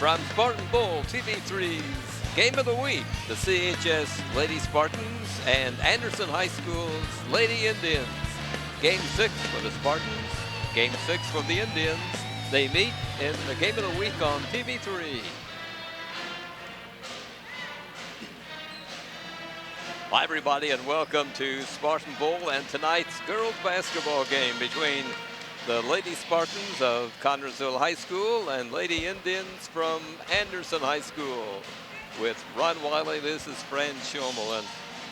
from Spartan Bowl TV3's Game of the Week, the CHS Lady Spartans and Anderson High School's Lady Indians. Game 6 for the Spartans, Game 6 for the Indians. They meet in the Game of the Week on TV3. Hi everybody and welcome to Spartan Bowl and tonight's girls basketball game between the Lady Spartans of Connersville High School and Lady Indians from Anderson High School. With Ron Wiley, this is Fran Schomel, and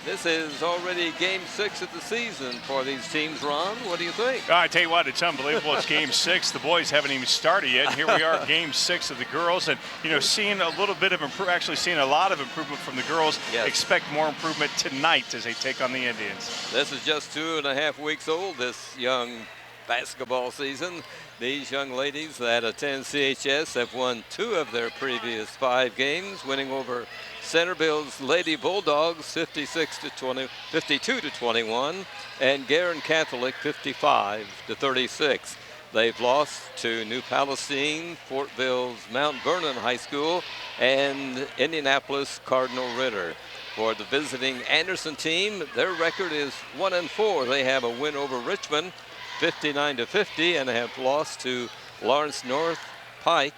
this is already Game 6 of the season for these teams. Ron, what do you think? I tell you what, it's unbelievable. It's Game 6. The boys haven't even started yet. And here we are, Game 6 of the girls, and seeing a little bit of actually seeing a lot of improvement from the girls. Yes. Expect more improvement tonight as they take on the Indians. This is just 2.5 weeks old, this young basketball season. These young ladies that attend CHS have won 2 of their previous 5 games, winning over Centerville's Lady Bulldogs 52 to 21, and Garin Catholic 55 to 36. They've lost to New Palestine, Fortville's Mount Vernon High School, and Indianapolis Cardinal Ritter. For the visiting Anderson team, their record is 1-4. They have a win over Richmond, 59 to 50, and have lost to Lawrence North, Pike,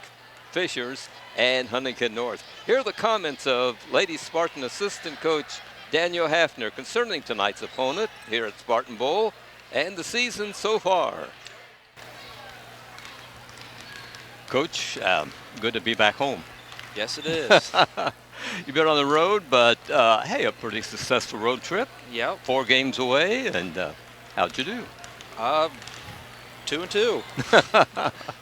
Fishers, and Huntington North. Here are the comments of Lady Spartan assistant coach Daniel Hafner concerning tonight's opponent here at Spartan Bowl and the season so far. Coach, good to be back home. Yes, it is. You've been on the road, but hey, a pretty successful road trip. Yep. 4 games away, and how'd you do? 2-2.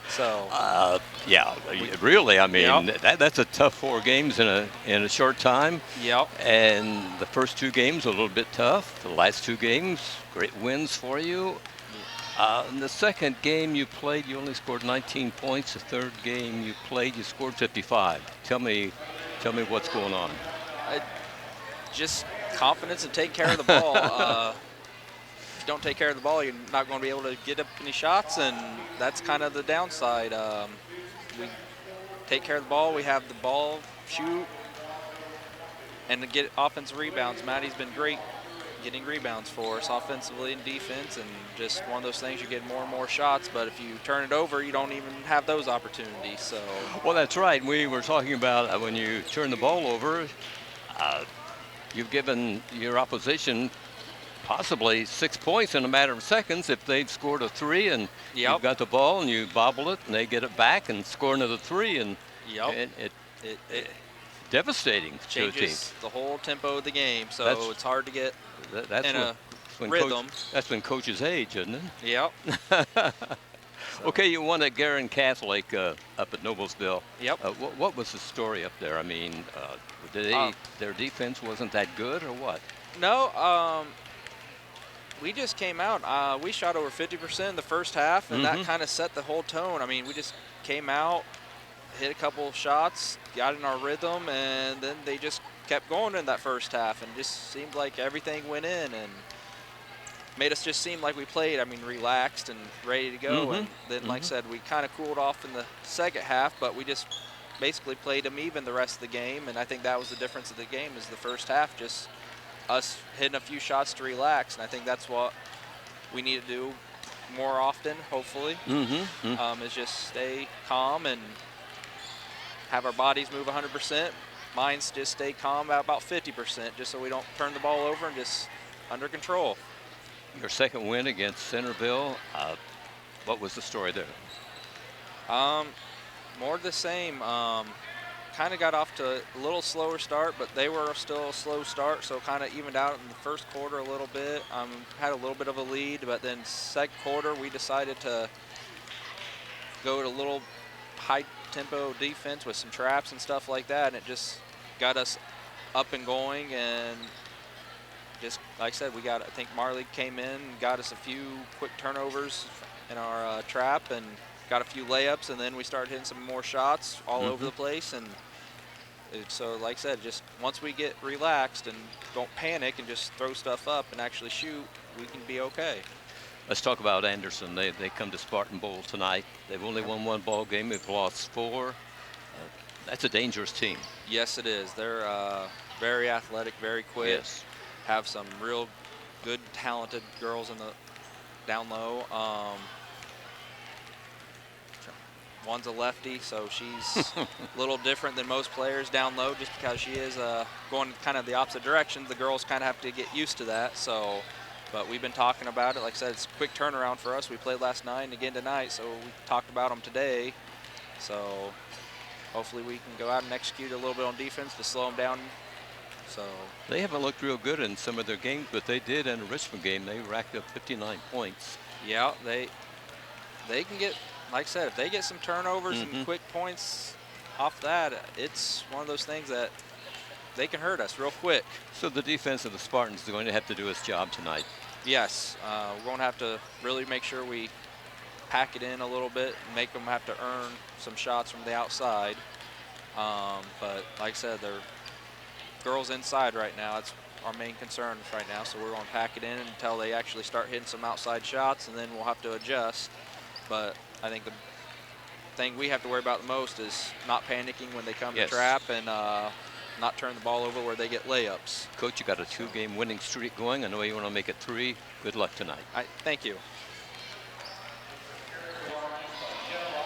So. Yeah, really. I mean, Yep. that's a tough 4 games in a short time. Yep. And the first 2 games a little bit tough. The last 2 games, great wins for you. In the second game you played, you only scored 19 points. The third game you played, you scored 55. Tell me what's going on. Just confidence and take care of the ball. If you don't take care of the ball, you're not going to be able to get up any shots, and that's kind of the downside. We take care of the ball. We have the ball, shoot, and to get offensive rebounds. Maddie's been great getting rebounds for us offensively and defense, and just one of those things, you get more and more shots, but if you turn it over, you don't even have those opportunities. So. Well, that's right. We were talking about when you turn the ball over, you've given your opposition possibly 6 points in a matter of seconds if they've scored a 3 and you've got the ball and you bobble it and they get it back and score another 3, and it devastating to a team. Changes the whole tempo of the game, so it's hard to get in a rhythm. That's when coaches age, isn't it? Yep. Okay, you won at Garin Catholic up at Noblesville. Yep. What was the story up there? I mean, their defense wasn't that good or what? No, we just came out. We shot over 50% in the first half, and that kind of set the whole tone. I mean, we just came out, hit a couple of shots, got in our rhythm, and then they just kept going in that first half, and just seemed like everything went in and made us just seem like we played, relaxed and ready to go. And then, like I said, we kind of cooled off in the second half, but we just basically played them even the rest of the game, and I think that was the difference of the game is the first half, just us hitting a few shots to relax, and I think that's what we need to do more often, hopefully, is just stay calm and have our bodies move 100%. Minds just stay calm at about 50%, just so we don't turn the ball over and just under control. Your second win against Centerville, what was the story there? More the same. Kind of got off to a little slower start, but they were still a slow start, so kind of evened out in the first quarter a little bit. Had a little bit of a lead, but then second quarter we decided to go to a little high-tempo defense with some traps and stuff like that, and it just got us up and going. And just like I said, I think Marley came in and got us a few quick turnovers in our trap and got a few layups, and then we started hitting some more shots all over the place. And so, like I said, just once we get relaxed and don't panic and just throw stuff up and actually shoot, we can be okay. Let's talk about Anderson. They come to Spartan Bowl tonight. They've only won 1 ball game. They've lost 4. That's a dangerous team. Yes, it is. They're very athletic, very quick. Yes. Have some real good, talented girls in the down low. One's a lefty, so she's a little different than most players down low just because she is going kind of the opposite direction. The girls kind of have to get used to that. So, but we've been talking about it. Like I said, it's a quick turnaround for us. We played last night and again tonight, so we talked about them today. So hopefully we can go out and execute a little bit on defense to slow them down. So They haven't looked real good in some of their games, but they did in a Richmond game. They racked up 59 points. yeah, they can get, like I said, if they get some turnovers and quick points off that, it's one of those things that they can hurt us real quick. So the defense of the Spartans is going to have to do its job tonight. Yes, we're going to have to really make sure we pack it in a little bit and make them have to earn some shots from the outside. But like I said, they're girls inside right now. That's our main concern right now. So we're going to pack it in until they actually start hitting some outside shots, and then we'll have to adjust. But I think the thing we have to worry about the most is not panicking when they come to trap and not turn the ball over where they get layups. Coach, you got a 2-game winning streak going. I know you want to make it 3. Good luck tonight. Thank you.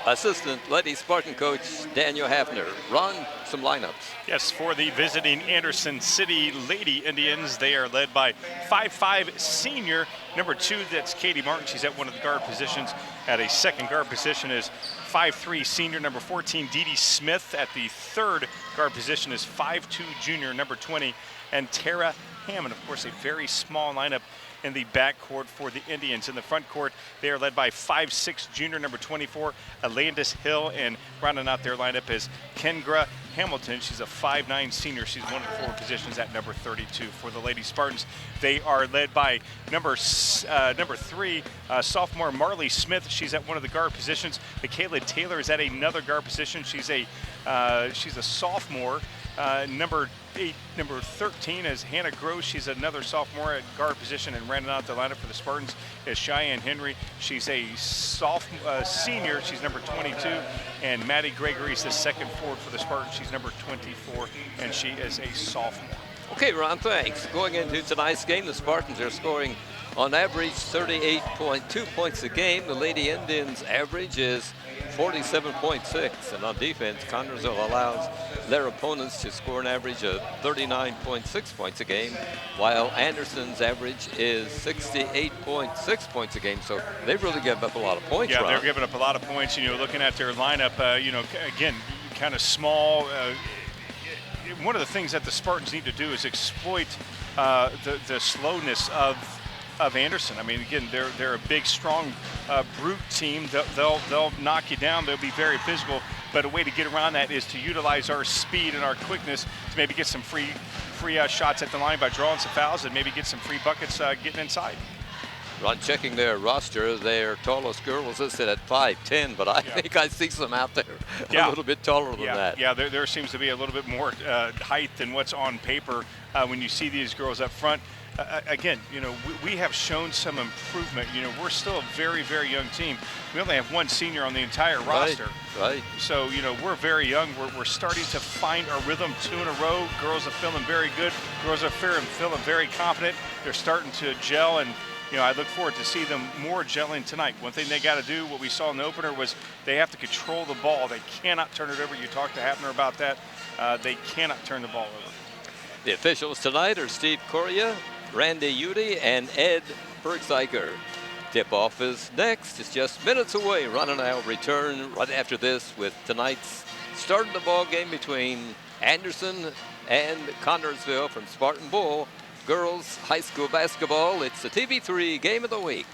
Assistant Lady Spartan coach Daniel Hafner. Ron, some lineups. Yes, for the visiting Anderson City Lady Indians, they are led by 5'5" senior number 2. That's Katie Martin. She's at one of the guard positions. At a second guard position is 5'3" senior number 14 Dee Dee Smith. At the third guard position is 5'2" junior number 20 and Tara Hammond. Of course, a very small lineup in the backcourt for the Indians. In the front court, they are led by 5'6" junior number 24, Alandis Hill, and rounding out their lineup is Kendra Hamilton. She's a 5'9" senior. She's one of the 4 positions at number 32 for the Lady Spartans. They are led by number 3, sophomore Marley Smith. She's at one of the guard positions. Michaela Taylor is at another guard position. She's a sophomore. Number 13 is Hannah Gross. She's another sophomore at guard position, and rounding out the lineup for the Spartans is Cheyenne Henry. She's a senior. She's number 22, and Maddie Gregory is the second forward for the Spartans. She's number 24, and she is a sophomore. Okay, Ron, thanks. Going into tonight's game, the Spartans are scoring on average 38.2 points a game. The Lady Indians' average is 47.6, and on defense, Connersville allows their opponents to score an average of 39.6 points a game, while Anderson's average is 68.6 points a game. So they've really given up a lot of points. Yeah, Ron. they're giving up a lot of points. You know, looking at their lineup, again, kind of small. One of the things that the Spartans need to do is exploit the slowness of Anderson. I mean, again, they're a big, strong, brute team. They'll knock you down. They'll be very physical. But a way to get around that is to utilize our speed and our quickness to maybe get some free shots at the line by drawing some fouls and maybe get some free buckets getting inside. Ron, checking their roster, their tallest girl was listed at 5'10", but I think I see some out there a little bit taller than that. Yeah, there seems to be a little bit more height than what's on paper when you see these girls up front. Again, you know, we have shown some improvement. You know, we're still a very, very young team. We only have 1 senior on the entire roster. Right. So, you know, we're very young. We're starting to find our rhythm 2 in a row. Girls are feeling very good. Girls are feeling very confident. They're starting to gel, and you know, I look forward to see them more gelling tonight. One thing they got to do, what we saw in the opener, was they have to control the ball. They cannot turn it over. You talked to Hafner about that. They cannot turn the ball over. The officials tonight are Steve Correa, Randy Udy, and Ed Bergziger. Tip-off is next. It's just minutes away. Ron and I will return right after this with tonight's start of the ball game between Anderson and Connersville from Spartan Bull girls high school basketball. It's the TV3 Game of the Week.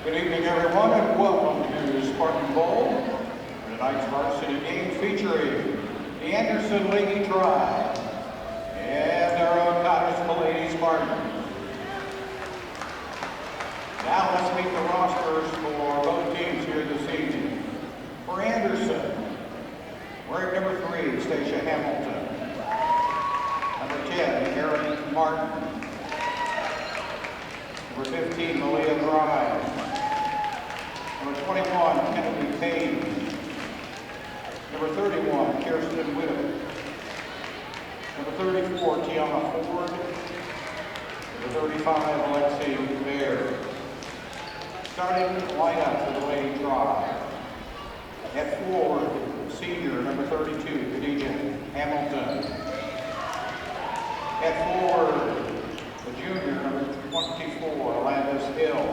Good evening, everyone, and welcome to Spartan Bowl. Tonight's varsity game featuring the Anderson Lady Tribe and our own Patterson Lady Spartans. Now let's meet the rosters for both teams here this evening. For Anderson, wearing number 3, Stacia Hamilton. Number 10, Erin Martin. Number 15, Malia Drive. Number 21, Kennedy Payne. Number 31, Kirsten Whittaker. Number 34, Tiana Ford. Number 35, Alexi Baer. Starting lineup for the Lady Tribe. At forward, senior, number 32, Khadijah Hamilton. At forward, the junior, number 24, Alandis Hill.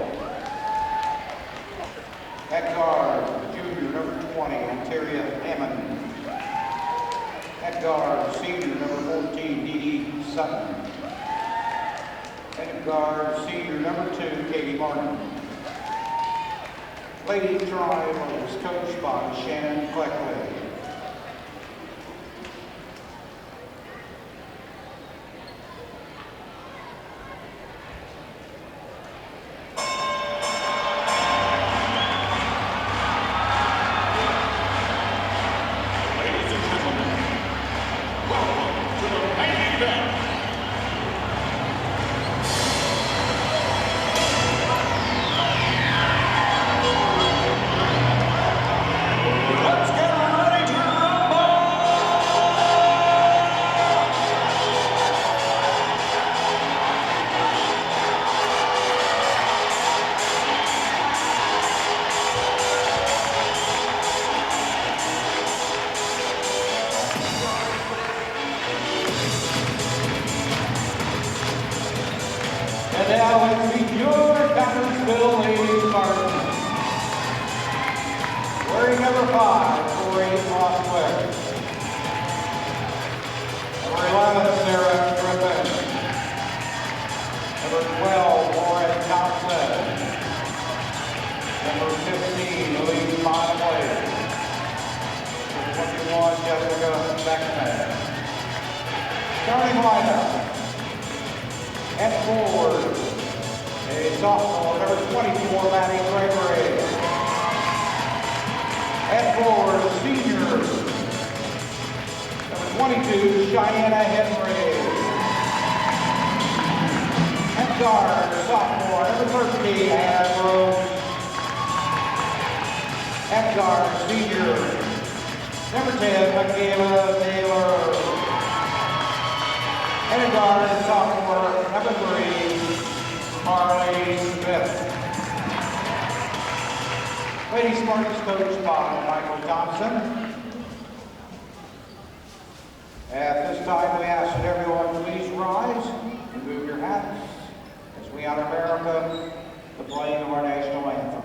At guard, the junior, number 20, Ontaria Hammond. At guard, senior, number 14, Dee Dee Sutton. At guard, senior, number 2, Katie Martin. Lady Tribe is coached by Shannon Fleckley. And now let's meet your Pattersville Lady Spartans. Wearing number 5, Corey Mosswell. Number 11, Sarah Griffin. Number 12, Lauren Thompson. Number 15, Elise Motley. Number 21, Jessica Beckman. Starting lineup. At forward, a sophomore, number 24, Maddie Gregory. At forward, senior, number 22, Cheyenne Henry. At guard, sophomore, number 13, Anna Rose. At guard, senior, number 10, Michaela Taylor. And a guard, sophomore, number 3, Harley Smith. Lady Spartans coached by Michael Thompson. At this time, we ask that everyone please rise and move your hats as we honor America, the playing of our national anthem.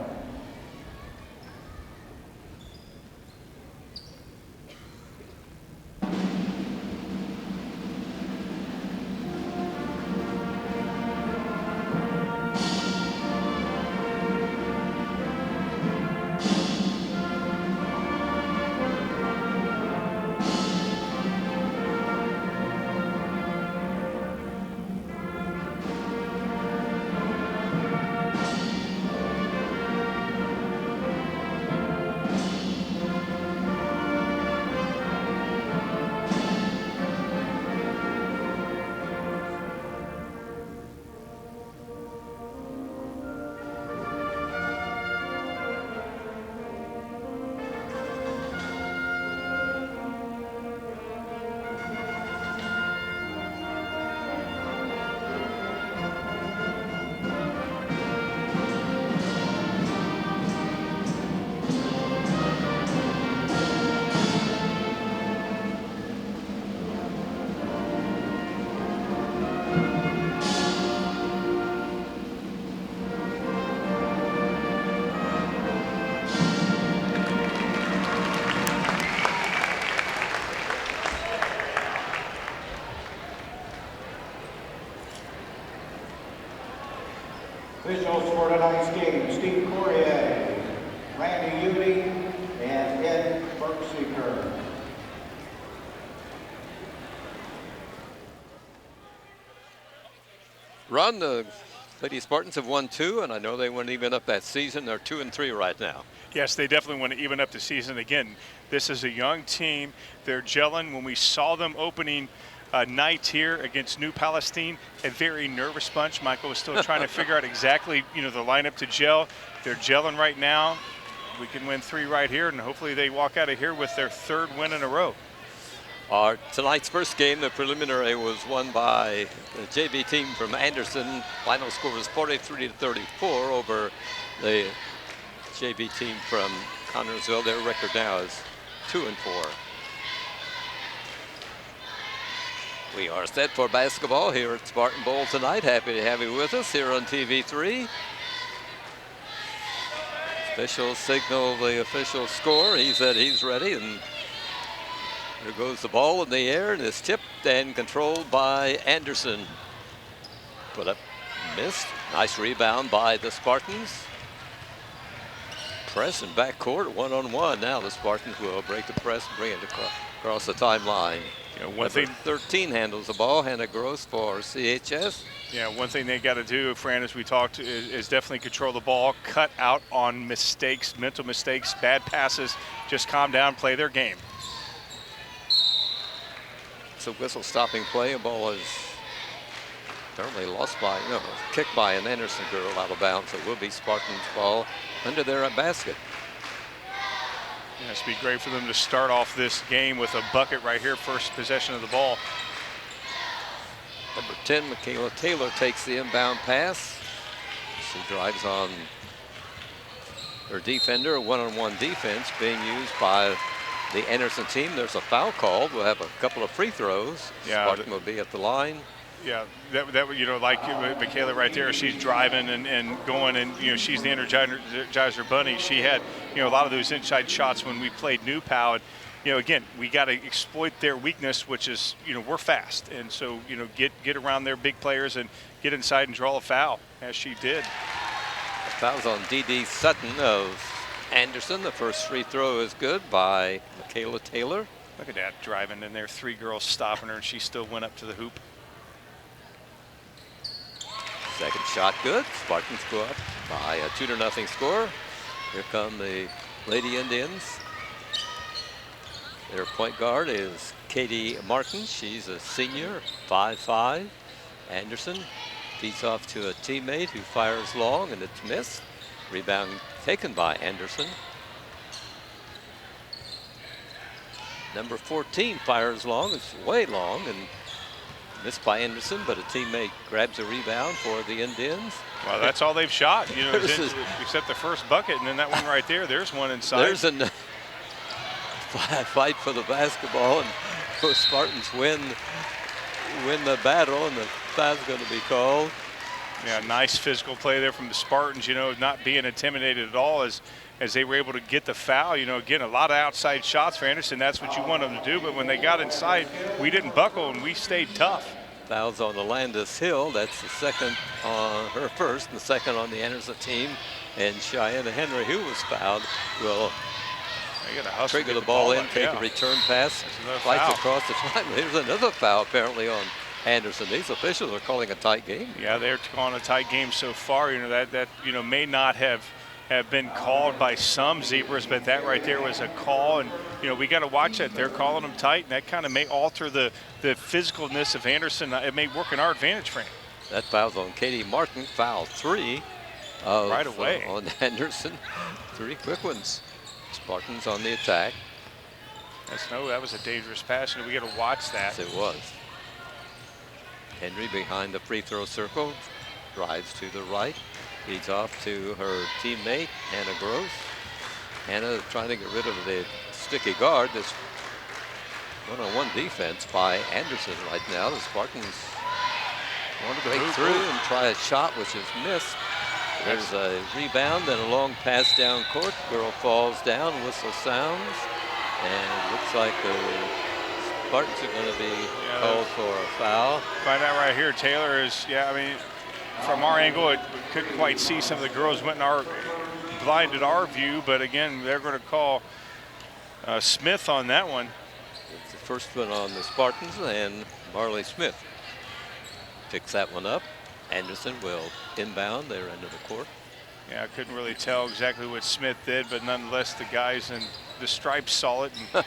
Officials for tonight's game, Steve Courier, Randy Udi, and Ed Berkseeker. Ron, the Lady Spartans have won 2, and I know they want to even up that season. They're 2-3 right now. Yes, they definitely want to even up the season. Again, this is a young team. They're gelling. When we saw them opening night here against New Palestine, a very nervous bunch. Michael was still trying to figure out exactly, the lineup to gel. They're gelling right now. We can win 3 right here, and hopefully they walk out of here with their 3rd win in a row. Tonight's first game, the preliminary, was won by the JV team from Anderson. Final score was 43-34 over the JV team from Connersville. Their record now is 2-4. We are set for basketball here at Spartan Bowl tonight. Happy to have you with us here on TV3. Officials signal the official score. He said he's ready, and there goes the ball in the air, and it's tipped and controlled by Anderson. Put up, missed. Nice rebound by the Spartans. Press and backcourt, one-on-one. Now the Spartans will break the press and bring it across the timeline. One thing, 13 handles the ball. Hannah Gross for CHS. Yeah, one thing they got to do, Fran, as we talked, is definitely control the ball, cut out on mistakes, mental mistakes, bad passes. Just calm down, play their game. It's a whistle stopping play. A ball is apparently kicked by an Anderson girl out of bounds. It will be Spartan's ball under their basket. Yeah, it's be great for them to start off this game with a bucket right here, first possession of the ball. Number 10, Michaela Taylor takes the inbound pass. She drives on her defender, a one-on-one defense being used by the Anderson team. There's a foul called. We'll have a couple of free throws. Yeah, Spartan will be at the line. Yeah, that like Michaela right there, she's driving and going, and she's the Energizer bunny. She had a lot of those inside shots when we played New Pal. And, again, we got to exploit their weakness, which is we're fast, and so get around their big players and get inside and draw a foul, as she did. The foul's on D.D. Sutton of Anderson. The first free throw is good by Michaela Taylor. Look at that, driving in there, 3 girls stopping her, and she still went up to the hoop. Second shot good. Spartans go up by a 2-0 score. Here come the Lady Indians. Their point guard is Katie Martin. She's a senior, 5'5". Anderson feeds off to a teammate who fires long, and it's missed. Rebound taken by Anderson. Number 14 fires long. It's way long and missed by Anderson, but a teammate grabs a rebound for the Indians. Well, that's all they've shot, except the first bucket, and then that one right there. There's one inside. There's a fight for the basketball, and the Spartans win the battle, and the foul's going to be called. Yeah, nice physical play there from the Spartans, not being intimidated at all as they were able to get the foul. Again, a lot of outside shots for Anderson. That's what you want them to do. But when they got inside, we didn't buckle and we stayed tough. Fouls on Alandis Hill. That's the second on her first, and the second on the Anderson team. And Cheyenne Henry, who was fouled, will trigger the ball in, take a return pass, fights across the time. There's another foul apparently on Anderson. These officials are calling a tight game. Yeah, they're calling a tight game so far. That may not have been called by some Zebras, but that right there was a call, and we got to watch that. They're calling them tight, and that kind of may alter the physicalness of Anderson. It may work in our advantage, Frank. That foul's on Katie Martin, foul 3 right away on Anderson. 3 quick ones. Spartans on the attack. That was a dangerous pass, and we got to watch that. Yes, it was. Henry behind the free throw circle, drives to the right, feeds off to her teammate, Hannah Gross. Hannah trying to get rid of the sticky guard. This one-on-one defense by Anderson right now. The Spartans want to break through and try a shot, which is missed. There's a rebound and a long pass down court. Girl falls down, whistle sounds, and looks like the Spartans are going to be called for a foul. Find out right here. Taylor is, from our angle, it couldn't quite see. Some of the girls went in blinded our view, but again, they're going to call Smith on that one. It's the first one on the Spartans, and Marley Smith picks that one up. Anderson will inbound their end of the court. Yeah, I couldn't really tell exactly what Smith did, but nonetheless, the guys in the stripes saw it. And,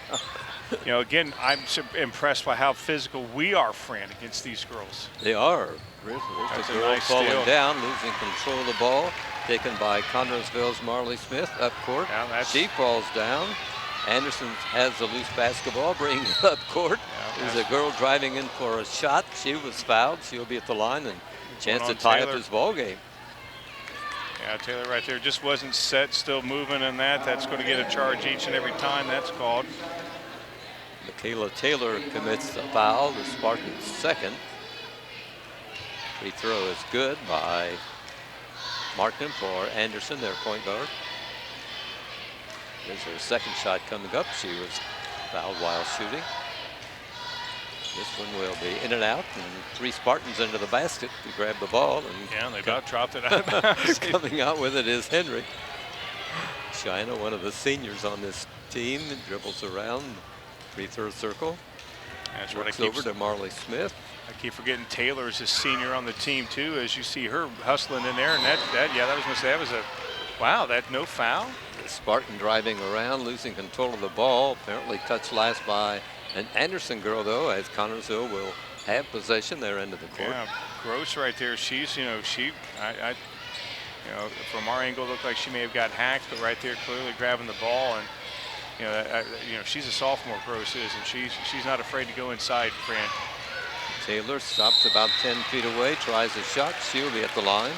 you know, again, I'm impressed by how physical we are, Fran, against these girls. They are. There's the girl nice falling steal. down, losing control of the ball. Taken by Connersville's Marley Smith up court. Yeah, she falls down. Anderson has the loose basketball, bringing it up court. Yeah, There's a girl driving in for a shot. She was fouled. She'll be at the line and chance to tie up his ball game. Yeah, Taylor right there just wasn't set, still moving in that. That's going to get a charge each and every time that's called. Michaela Taylor commits a foul, the Spartans' second. Free throw is good by Markham for Anderson, their point guard. There's her second shot coming up. She was fouled while shooting. This one will be in and out, and 3 Spartans into the basket to grab the ball. And yeah, they about dropped it out of bounds. Coming out with it is Henry. China, one of the seniors on this team, dribbles around, free throw circle. That's what Works over to Marley Smith. I keep forgetting Taylor's a senior on the team too, as you see her hustling in there. And that was a, wow, that no foul. The Spartan driving around, losing control of the ball. Apparently touched last by an Anderson girl, though, as Connersville will have possession their end of the court. Yeah, Gross right there. She's, you know, from our angle, looked like she may have got hacked, but right there, clearly grabbing the ball. And you know, she's a sophomore, Gross is, and she's not afraid to go inside, Fran. Taylor stops about 10 feet away, tries a shot. She'll be at the line.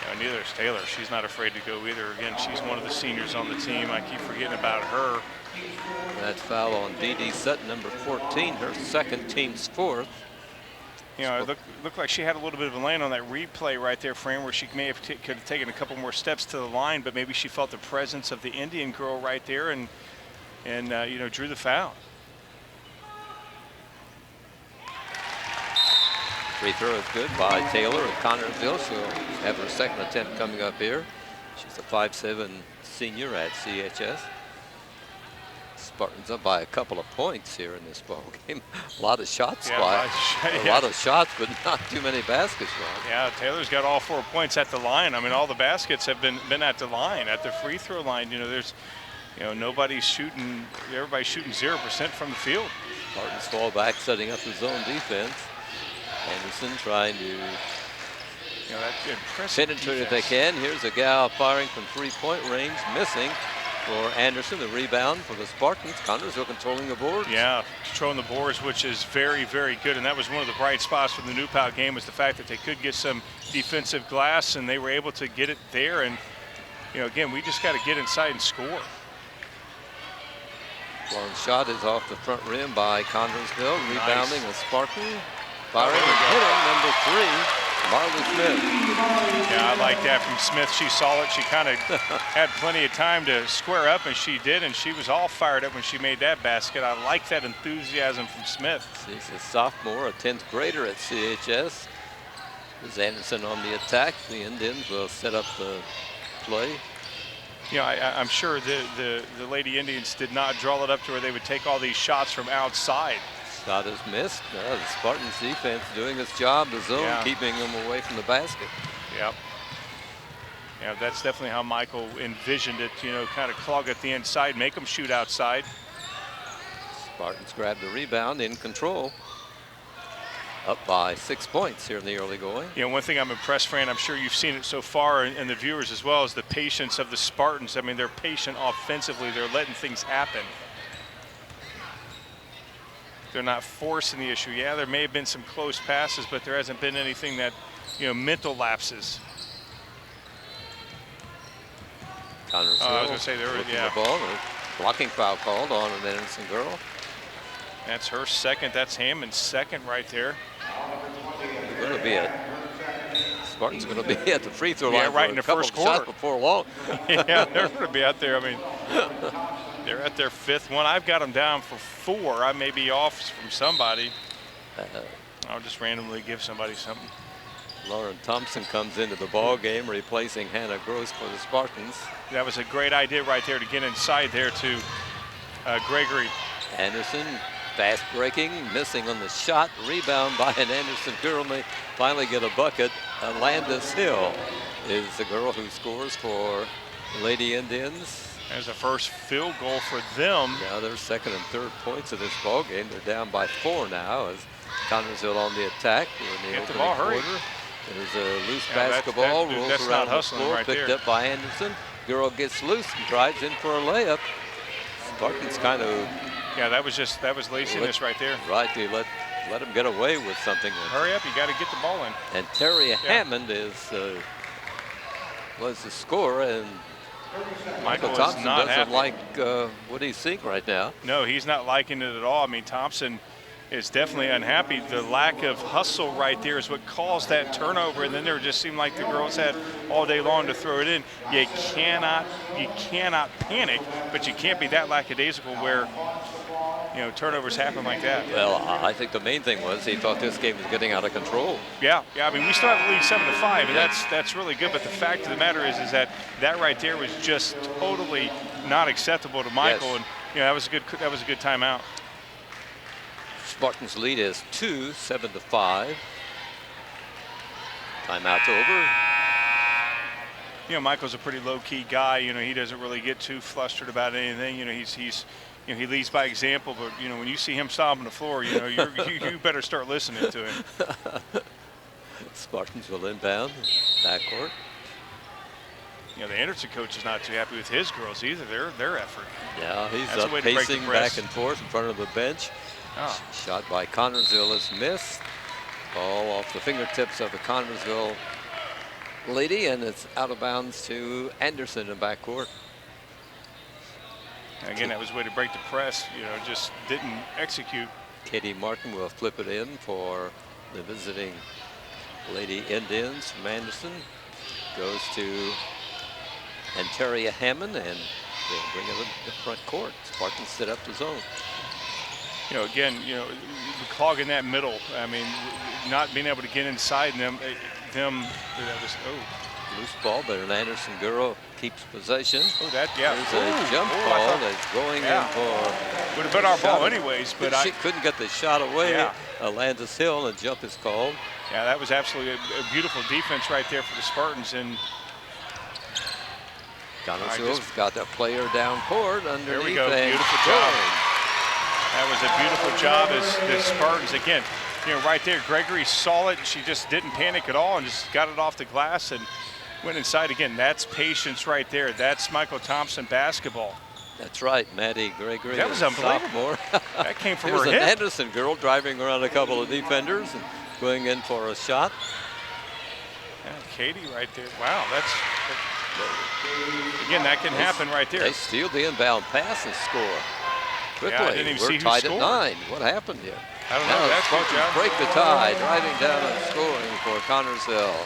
Yeah, neither is Taylor. She's not afraid to go either. Again, she's one of the seniors on the team. I keep forgetting about her. That's foul on D.D. Sutton, number 14, her second, team's 4th. You know, it looked like she had a little bit of a lane on that replay right there, Fran, where she may have could have taken a couple more steps to the line, but maybe she felt the presence of the Indian girl right there and you know, drew the foul. Free throw is good by Taylor of Connersville. She'll have her second attempt coming up here. She's a 5'7" senior at CHS. Spartans up by a couple of points here in this ball game. A lot of shots, yeah, a lot of shots, but not too many baskets. Yeah, Taylor's got all 4 points at the line. I mean, all the baskets have been at the line, at the free throw line. You know, there's, you know, nobody's shooting. Everybody's shooting 0% from the field. Spartans fall back, setting up the zone defense. Anderson trying to penetrate if they can. Here's a gal firing from 3-point range, missing for Anderson. The rebound for the Spartans. Connersville controlling the boards. Yeah, controlling the boards, which is very, very good. And that was one of the bright spots from the New Pal game, was the fact that they could get some defensive glass, and they were able to get it there. And, you know, again, we just got to get inside and score. Long shot is off the front rim by Connersville. Rebounding a Spartan. Firing and hitting, number 3, Marley Smith. Yeah, I like that from Smith. She saw it. She kind of had plenty of time to square up, and she did, and she was all fired up when she made that basket. I like that enthusiasm from Smith. She's a sophomore, a 10th grader at CHS. There's Anderson on the attack. The Indians will set up the play. You know, I'm sure the Lady Indians did not draw it up to where they would take all these shots from outside. Shot is missed. The Spartans defense doing its job, the zone, keeping them away from the basket. Yep. Yeah, that's definitely how Michael envisioned it, you know, kind of clog at the inside, make them shoot outside. Spartans grab the rebound, in control. Up by 6 points here in the early going. You know, one thing I'm impressed, Fran, I'm sure you've seen it so far, and the viewers as well, is the patience of the Spartans. I mean, they're patient offensively. They're letting things happen. They're not forcing the issue. Yeah, there may have been some close passes, but there hasn't been anything that, you know, mental lapses. Connersville, I was going to say, there was, the ball. A blocking foul called on an Anderson girl. That's her second. That's Hammond's second right there. Going to be Spartans going to be at the free throw line right for in the a couple first of quarter. shots before long. Yeah, they're going to be out there. I mean, they're at their 5th one. I've got them down for 4. I may be off from somebody. I'll just randomly give somebody something. Lauren Thompson comes into the ball game, replacing Hannah Gross for the Spartans. That was a great idea right there to get inside there to Gregory. Anderson, fast breaking, missing on the shot. Rebound by an Anderson girl. May finally get a bucket. Landis Hill is the girl who scores for Lady Indians. There's the first field goal for them. Yeah, their second and third points of this ball game. They're down by 4 now as Connersville on the attack. In the Get the ball, hurry. There's a loose basketball, rolls around the floor, right picked there. up by Anderson. Girl gets loose and drives in for a layup. Spartans kind of... Yeah, that was laziness right there. Right, they let him get away with something. Hurry up, you got to get the ball in. And Terry Hammond was the scorer, and Michael Thompson not doesn't happy. like what he's seeing right now. No, he's not liking it at all. I mean, Thompson is definitely unhappy. The lack of hustle right there is what caused that turnover, and then there just seemed like the girls had all day long to throw it in. You cannot panic, but you can't be that lackadaisical where turnovers happen like that. Well, I think the main thing was he thought this game was getting out of control. Yeah. I mean, we still have the lead 7-5, and that's really good. But the fact of the matter is that right there was just totally not acceptable to Michael, Yes. and that was a good timeout. Spartans lead is 2, 7-5. Timeout's over. Michael's a pretty low-key guy. He doesn't really get too flustered about anything. He leads by example. But when you see him stomping the floor, you better start listening to him. Spartans will inbound backcourt. The Anderson coach is not too happy with his girls either. Their effort. Yeah, he's That's up a way to break the pacing press. back and forth in front of the bench. Oh. Shot by Connersville is missed. Ball off the fingertips of the Connersville lady, and it's out of bounds to Anderson in backcourt. Again, that was a way to break the press. Just didn't execute. Katie Martin will flip it in for the visiting Lady Indians from Anderson. Goes to Anteria Hammond, and they'll bring it in the front court. Spartans set up the zone. Again, clogging that middle. I mean, not being able to get inside them. That was Loose ball, but an Anderson girl keeps possession. There's a jump ball that's going in for... Would have been our ball anyways, but she couldn't get the shot away. Yeah. Landis Hill, and a jump is called. Yeah, that was absolutely a beautiful defense right there for the Spartans. And Connersville's got a player down court underneath. There we go, beautiful job. That was a beautiful job as the Spartans, again, right there, Gregory saw it. She just didn't panic at all and just got it off the glass and went inside again. That's patience right there. That's Michael Thompson basketball. That's right, Maddie Gregory. That was unbelievable. Sophomore. That came from Here's her an hip. Anderson girl driving around a couple of defenders and going in for a shot. Yeah, Katie right there. Wow, again, that can happen right there. They steal the inbound pass and score. Quickly, Yeah, I didn't even we're see who tied scored. at 9. What happened here? I don't know. Now That's good Spartans job. break the tie, driving down and scoring for Connersville.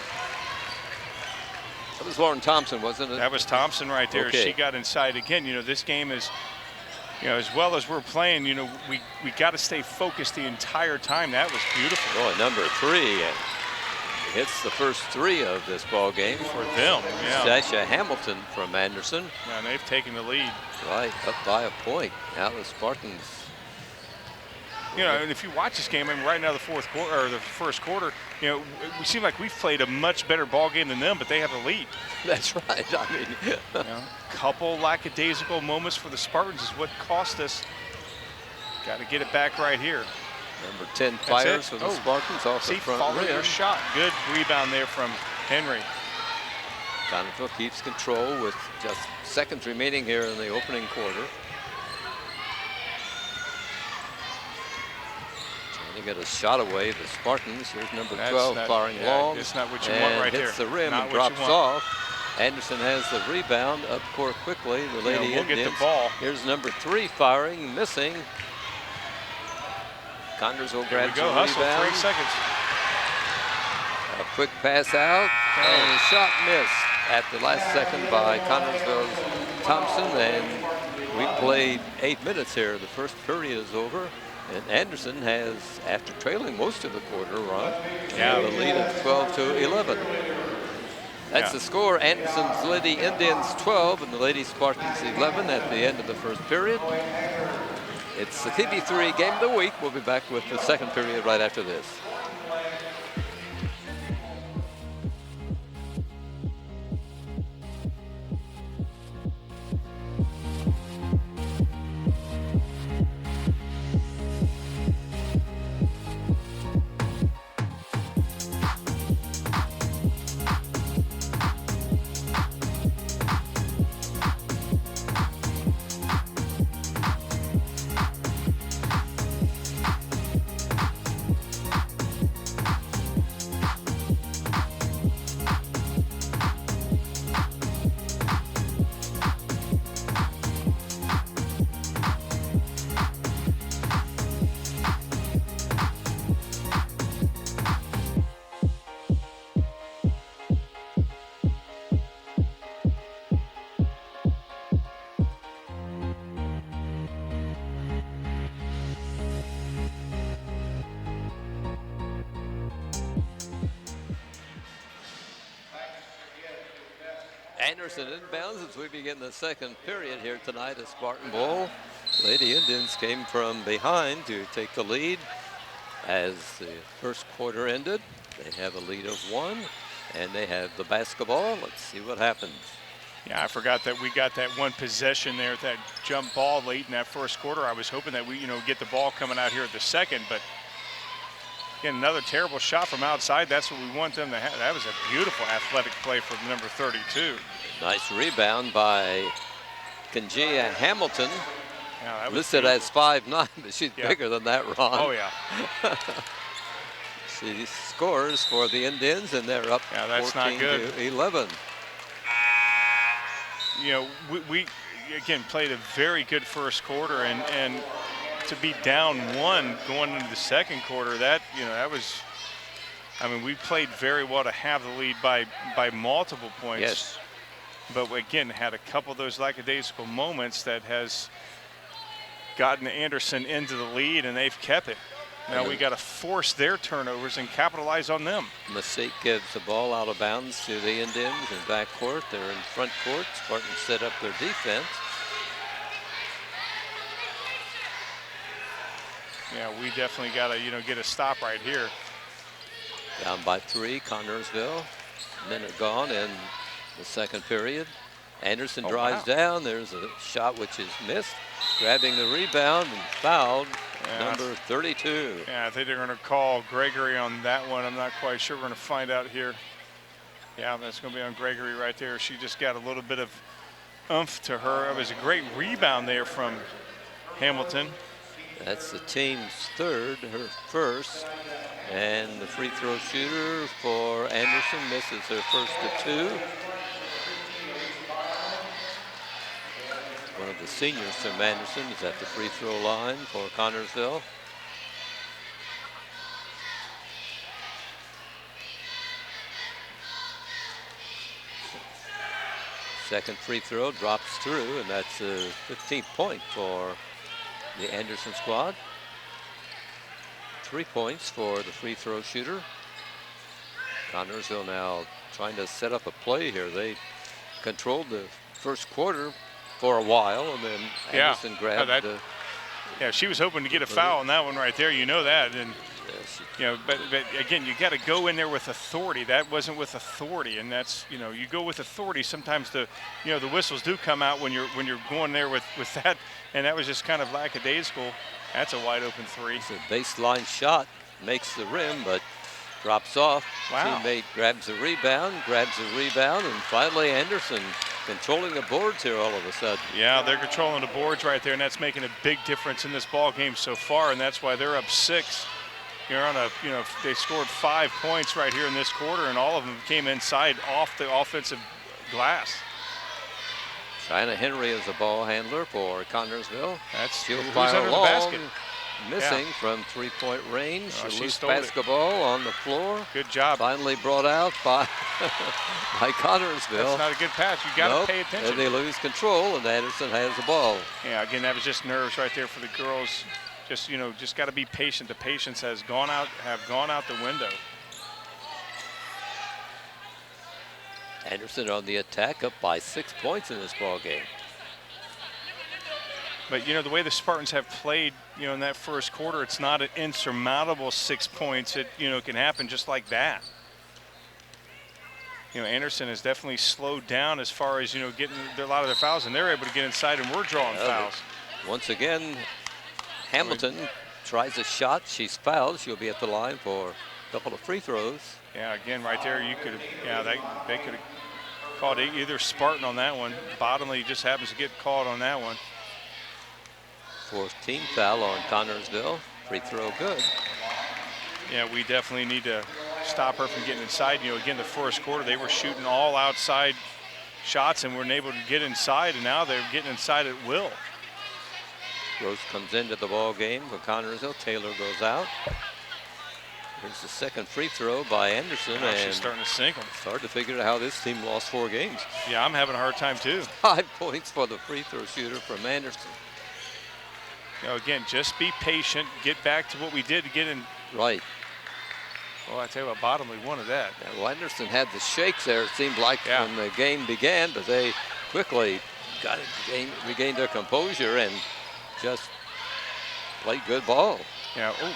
That was Lauren Thompson, wasn't it? That was Thompson right there. Okay. She got inside again. This game is, as well as we're playing, we got to stay focused the entire time. That was beautiful. Oh, number 3 and hits the first 3 of this ball game For them, yeah. Sasha Hamilton from Anderson. Yeah, and they've taken the lead. Right, up by a point. Now the Spartans. And if you watch this game, right now the fourth quarter or the first quarter, we seem like we've played a much better ball game than them, but they have the lead. That's right. I mean, Couple lackadaisical moments for the Spartans is what cost us. Got to get it back right here. number 10 fires for the Spartans off the front follow rim. your shot. Good rebound there from Henry. Connersville keeps control with just seconds remaining here in the opening quarter. Trying to get a shot away, the Spartans. Here's number 12 firing long. That's not what you want right there. Hits the rim Not and what you drops want. off. Anderson has the rebound up court quickly. The Lady we'll Indians. get the ball. Here's number 3 firing, missing. Connersville There we grabs go. the Hustle. rebound. 3 seconds. A quick pass out, and a shot missed at the last second by Connersville's Thompson, and we played 8 minutes here. The first period is over. And Anderson has, after trailing most of the quarter, Ron, Yeah. the lead of 12-11. That's the score. Anderson's Lady Indians 12 and the Lady Spartans 11 at the end of the first period. It's the TV3 Game of the Week. We'll be back with the second period right after this. Anderson inbounds as we begin the second period here tonight at Spartan Bowl. Lady Indians came from behind to take the lead as the first quarter ended. They have a lead of 1, and they have the basketball. Let's see what happens. Yeah, I forgot that we got that one possession there, that jump ball late in that first quarter. I was hoping that we, get the ball coming out here at the second, but again, another terrible shot from outside. That's what we want them to have. That was a beautiful athletic play from number 32. Nice rebound by Kanjia Hamilton. Yeah, that was listed beautiful. as 5'9", but she's bigger than that, Ron. Oh, yeah. She scores for the Indians, and they're up that's not good. 14-11. We again played a very good first quarter, and to be down 1 going into the second quarter, that was, we played very well to have the lead by multiple points. Yes. But again, had a couple of those lackadaisical moments that has gotten Anderson into the lead, and they've kept it. Now we got to force their turnovers and capitalize on them. Masik gives the ball out of bounds to the Indians in backcourt. They're in front court. Spartans set up their defense. Yeah, we definitely got to, get a stop right here. Down by 3, Connorsville. Minute gone in the second period. Anderson drives down. There's a shot which is missed. Grabbing the rebound and fouled. Number 32. Yeah, I think they're going to call Gregory on that one. I'm not quite sure. We're going to find out here. Yeah, that's going to be on Gregory right there. She just got a little bit of oomph to her. It was a great rebound there from Hamilton. That's the team's third, her first. And the free throw shooter for Anderson misses her first of 2. One of the seniors from Anderson is at the free throw line for Connorsville. Second free throw drops through, and that's a 15th point for the Anderson squad. 3 points for the free throw shooter. Connorsville now trying to set up a play here. They controlled the first quarter for a while, and then Anderson grabbed she was hoping to get a foul on that one right there. You know that, and but again, you got to go in there with authority. That wasn't with authority, and that's you go with authority. Sometimes the the whistles do come out when you're going there with that, and that was just kind of lackadaisical. That's a wide open 3. It's a baseline shot, makes the rim, but drops off. Wow. Teammate grabs the rebound, and finally Anderson controlling the boards here all of a sudden. Yeah, they're controlling the boards right there, and that's making a big difference in this ball game so far, and that's why they're up 6. You're on they scored 5 points right here in this quarter, and all of them came inside off the offensive glass. China Henry is a ball handler for Connorsville. That's she'll who's fire under long, the basket. missing from 3-point range. She Loose stole it. basketball on the floor. Good job. Finally brought out by Connorsville. That's not a good pass. You got to pay And attention. they lose control, and Anderson has the ball. Yeah, again, that was just nerves right there for the girls. just got to be patient. The patience have gone out the window. Anderson on the attack, up by 6 points in this ball game. But the way the Spartans have played, in that first quarter, it's not an insurmountable 6 points. It can happen just like that. Anderson has definitely slowed down as far as getting a lot of their fouls, and they're able to get inside, and we're drawing fouls. Once again, Hamilton tries a shot. She's fouled. She'll be at the line for a couple of free throws. Yeah, again, right there, you could have. They could have called either Spartan on that one. Bottomley just happens to get called on that one. 14th foul on Connorsville. Free throw good. Yeah, we definitely need to stop her from getting inside. Again, the first quarter, they were shooting all outside shots and weren't able to get inside, and now they're getting inside at will. Gross comes into the ball game for Connorsville. Taylor goes out. Here's the second free throw by Anderson. Now and she's starting to sink them. It's hard to figure out how this team lost 4 games. Yeah, I'm having a hard time too. 5 points for the free throw shooter from Anderson. Again, just be patient. Get back to what we did to get in. Right. Well, I tell you what, Bottomley wanted that. Yeah, well, Anderson had the shakes there, it seemed like, when the game began, but they quickly regained their composure and just played good ball. Yeah. Oh.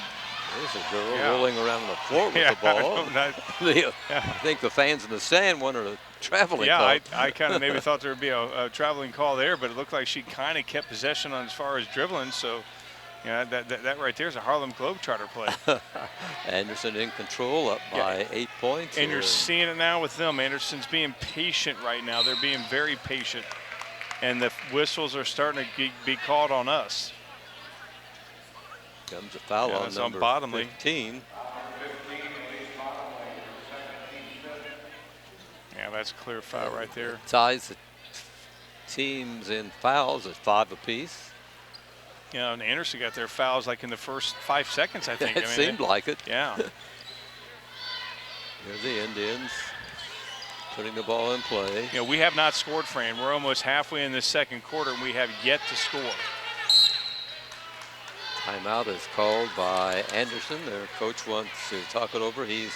There's a girl rolling around the floor with the ball. I think the fans in the stand wanted a traveling call. Yeah, I kind of maybe thought there would be a traveling call there, but it looked like she kind of kept possession on as far as dribbling. So, that right there is a Harlem Globetrotter play. Anderson in control, up by 8 points. And you're seeing it now with them. Anderson's being patient right now. They're being very patient. And the whistles are starting to be called on us. Comes a foul on number 15. Yeah, that's a clear foul right there. Ties the teams in fouls at 5 apiece. And Anderson got their fouls like in the first 5 seconds, I think. It seemed like it. Yeah. Here the Indians putting the ball in play. We have not scored, Fran. We're almost halfway in the second quarter, and we have yet to score. Timeout is called by Anderson. Their coach wants to talk it over. He's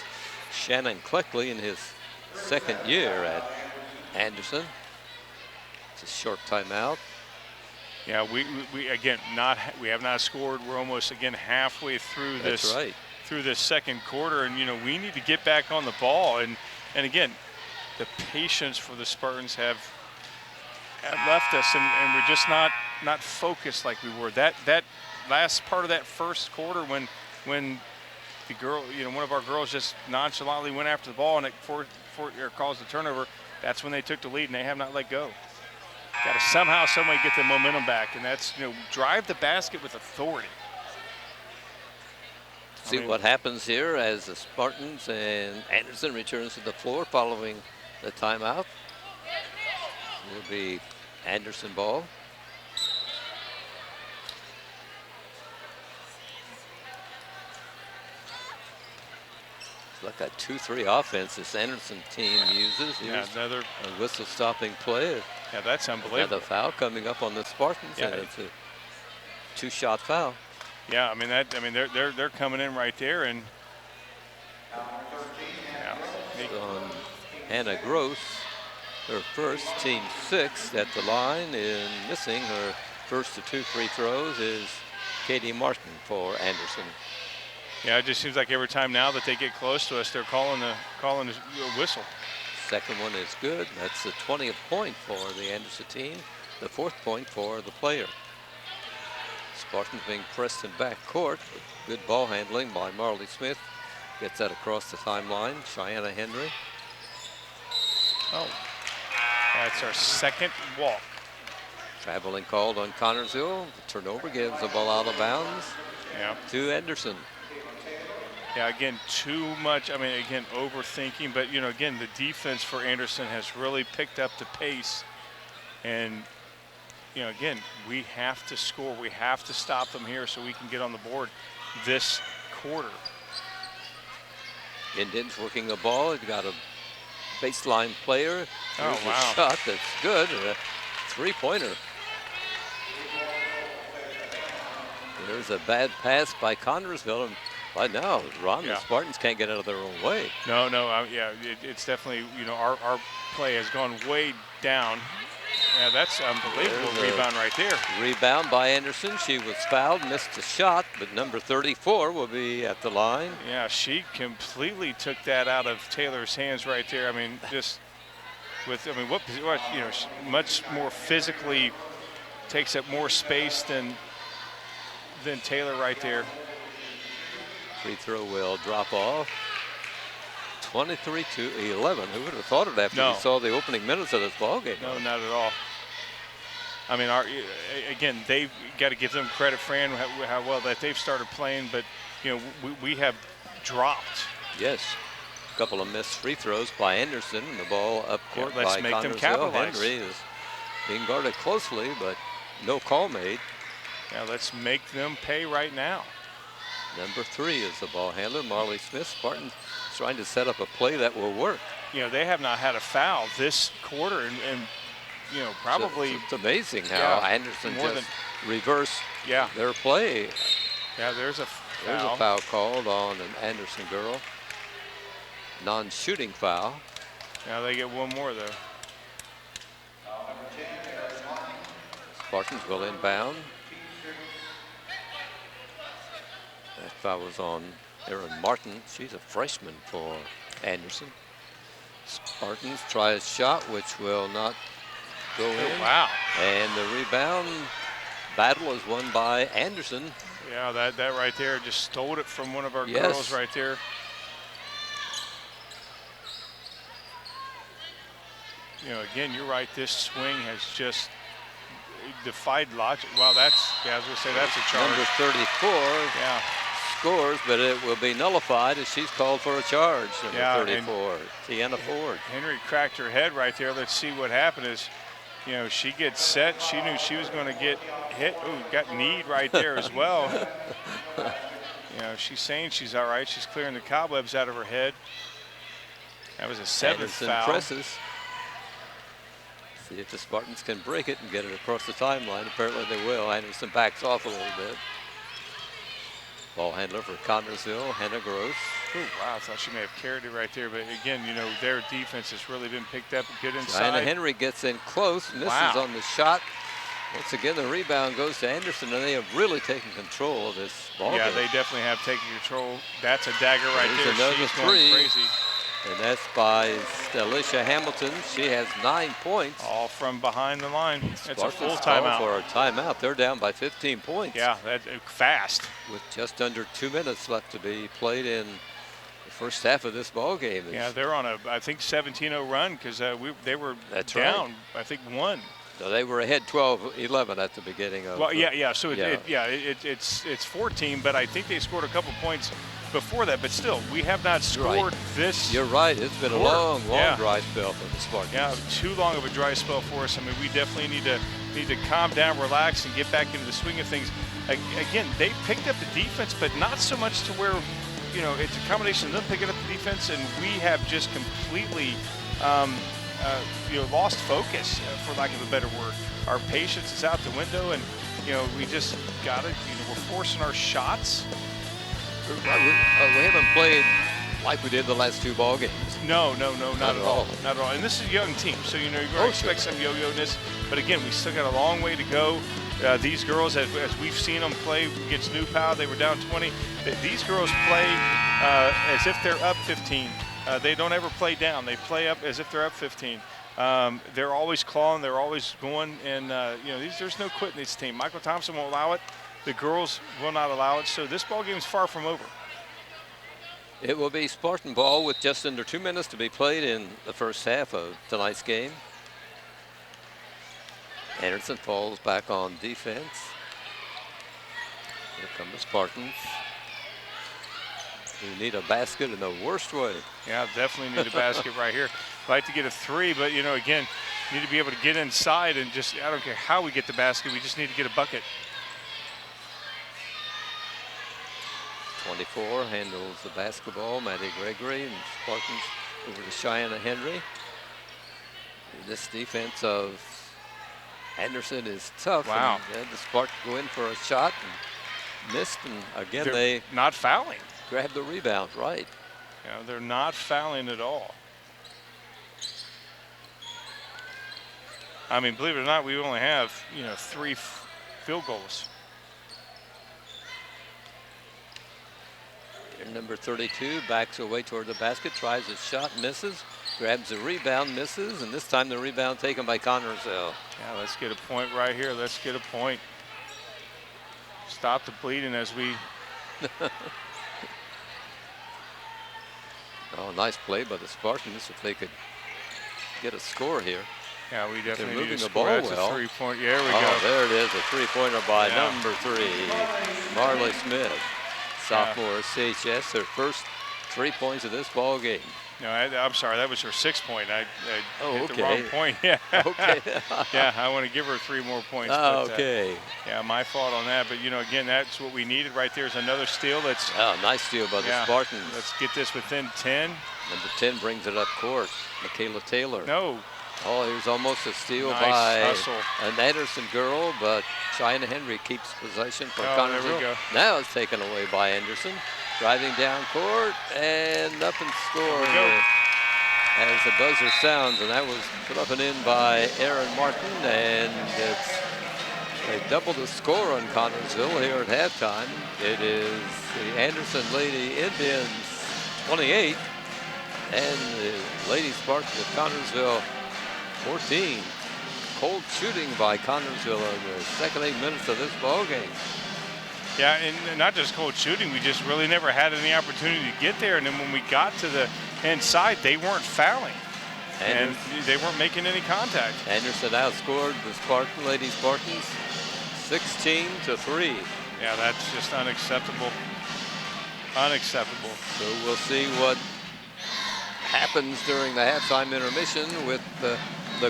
Shannon Cleckley in his second year at Anderson. It's a short timeout. Yeah, we again we have not scored. We're almost again halfway through this. That's right. Through this second quarter, and we need to get back on the ball. And again, the patience for the Spartans have left us, and we're just not focused like we were. That last part of that first quarter when the girl, one of our girls just nonchalantly went after the ball and it caused the turnover, that's when they took the lead, and they have not let go. Got to somehow, someway get the momentum back, and that's, drive the basket with authority. See what happens here as the Spartans and Anderson returns to the floor following the timeout. It will be Anderson ball. It's like a 2-3 offense this Anderson team uses. Here's another a whistle stopping play. Yeah, that's unbelievable. Another foul coming up on the Spartans, and it's a 2-shot foul. Yeah, they're coming in right there, and on Hannah Gross, her first, team 6 at the line, and missing her first of 2 free throws is Katie Martin for Anderson. Yeah, it just seems like every time now that they get close to us, they're calling the whistle. Second one is good. That's the 20th point for the Anderson team, the 4th point for the player. Spartans being pressed in back court. Good ball handling by Marley Smith. Gets that across the timeline. Cheyenne Henry. Oh, that's our second walk. Traveling called on Connorsville. The turnover gives the ball out of bounds to Anderson. Yeah, again, too much. Again, overthinking. But, again, the defense for Anderson has really picked up the pace. And, again, we have to score. We have to stop them here so we can get on the board this quarter. Indians working the ball. They've got a baseline player. Here's a shot that's good. A 3-pointer. There's a bad pass by Connersville, and by now, Ron, Yeah. the Spartans can't get out of their own way. No, yeah, it's definitely, our play has gone way down. Yeah, that's unbelievable. There's a Rebound right there. Rebound by Anderson. She was fouled, missed a shot, but number 34 will be at the line. Yeah, she completely took that out of Taylor's hands right there. I mean, just with, what much more physically takes up more space than Taylor right there. Free throw will drop off. 23-11. Who would have thought it after we saw the opening minutes of this ball game? No, not at all. I mean, again, they've got to give them credit, Fran, how well that they've started playing, but we have dropped. Yes. A couple of missed free throws by Anderson, and the ball up court let's by make them Connersville. capitalize. Henry is being guarded closely, but no call made. Yeah, let's make them pay right now. Number 3 is the ball handler, Marley Smith. Spartans trying to set up a play that will work. They have not had a foul this quarter, and probably. It's amazing how Anderson just reversed their play. Yeah, there's a foul. There's a foul called on an Anderson girl. Non-shooting foul. Now they get one more, though. Spartans will inbound. That foul was on Erin Martin. She's a freshman for Anderson. Spartans try a shot, which will not go in. Wow. And the rebound battle is won by Anderson. Yeah, that right there just stole it from one of our girls right there. Again, you're right. This swing has just defied logic. Wow, I was going to say that's a charge. Number 34 scores, but it will be nullified as she's called for a charge. Number 34, Tiana Ford. Henry cracked her head right there. Let's see what happened is, she gets set. She knew she was going to get hit. Oh, got kneed right there as well. She's saying she's all right. She's clearing the cobwebs out of her head. That was a 7th foul. Presses. See if the Spartans can break it and get it across the timeline. Apparently they will. Anderson backs off a little bit. Ball handler for Connersville, Hannah Gross. Ooh, wow, I thought she may have carried it right there. But again, their defense has really been picked up good inside. Diana Henry gets in close, misses on the shot. Once again, the rebound goes to Anderson, and they have really taken control of this ball game. Yeah, they definitely have taken control. That's a dagger right there. Another She's 3. going crazy. And that's by Alicia Hamilton. She has 9 points. All from behind the line. It's a full timeout. timeout. For a timeout. They're down by 15 points. Yeah, that's fast. With just under 2 minutes left to be played in the first half of this ball game. Yeah, they're on I think 17-0 run because they were down. Right. I think 1. So they were ahead 12-11 at the beginning of. Well, So it's 14, but I think they scored a couple points before that. But still, we have not scored this. You're right. It's been a long dry spell for the Spartans. Yeah, too long of a dry spell for us. I mean, we definitely need to calm down, relax, and get back into the swing of things. Again, they picked up the defense, but not so much to where it's a combination of them picking up the defense, and we have just completely. Lost focus, for lack of a better word. Our patience is out the window, and we just got it. We're forcing our shots. We haven't played like we did the last 2 ball games. No, not at all. Not at all. And this is a young team, so you're going to expect some yo-yo-ness. But again, we still got a long way to go. These girls, as we've seen them play against New Pal, they were down 20. These girls play as if they're up 15. They don't ever play down. They play up as if they're up 15. They're always clawing. They're always going. And, there's no quitting this team. Michael Thompson won't allow it. The girls will not allow it. So this ball game is far from over. It will be Spartan ball with just under 2 minutes to be played in the first half of tonight's game. Anderson falls back on defense. Here come the Spartans. We need a basket in the worst way. Yeah, definitely need a basket right here. I'd like to get a 3, but, again, need to be able to get inside and just, I don't care how we get the basket, we just need to get a bucket. 24 handles the basketball. Maddie Gregory and Spartans over to Cheyenne Henry. This defense of Anderson is tough. Wow. And the Spartans go in for a shot. missed, and again They're they not fouling. grabbed the rebound, right. You know, they're not fouling at all. I mean, believe it or not, we only have, 3 field goals. Here, number 32 backs away toward the basket, tries a shot, misses, grabs a rebound, misses, and this time the rebound taken by Connersville. Yeah, let's get a point right here. Let's get a point. Stop the bleeding as we. Oh, nice play by the Spartans if they could get a score here. Yeah, we definitely moving need to the score. ball That's well. a 3-point. Yeah, there we Oh, go. there it is, a three-pointer by Yeah. number 3, Marley Smith. Sophomore CHS, her first 3 points of this ball game. No, I'm sorry, that was her 6-point. I hit the okay. wrong point. Yeah. Okay. Yeah, I want to give her 3 more points. Oh, but, okay. yeah, my fault on that. But, again, that's what we needed right there is another steal. That's Oh, nice steal by the Spartans. Let's get this within 10. Number 10 brings it up court. Michaela Taylor. No. Oh, here's almost a steal Nice by hustle. an Anderson girl, but China Henry keeps possession for Oh, there we Connersville. go. Now it's taken away by Anderson. Driving down court and up and score as the buzzer sounds, and that was put up and in by Aaron Martin, and they doubled the score on Connersville here at halftime. It is the Anderson Lady Indians 28 and the Lady Spartans of Connersville 14. Cold shooting by Connersville in the second 8 minutes of this ball game. Yeah, and not just cold shooting. We just really never had any opportunity to get there. And then when we got to the inside, they weren't fouling. And they weren't making any contact. Anderson outscored the Lady Spartans 16-3. Yeah, that's just unacceptable. Unacceptable. So we'll see what happens during the halftime intermission with the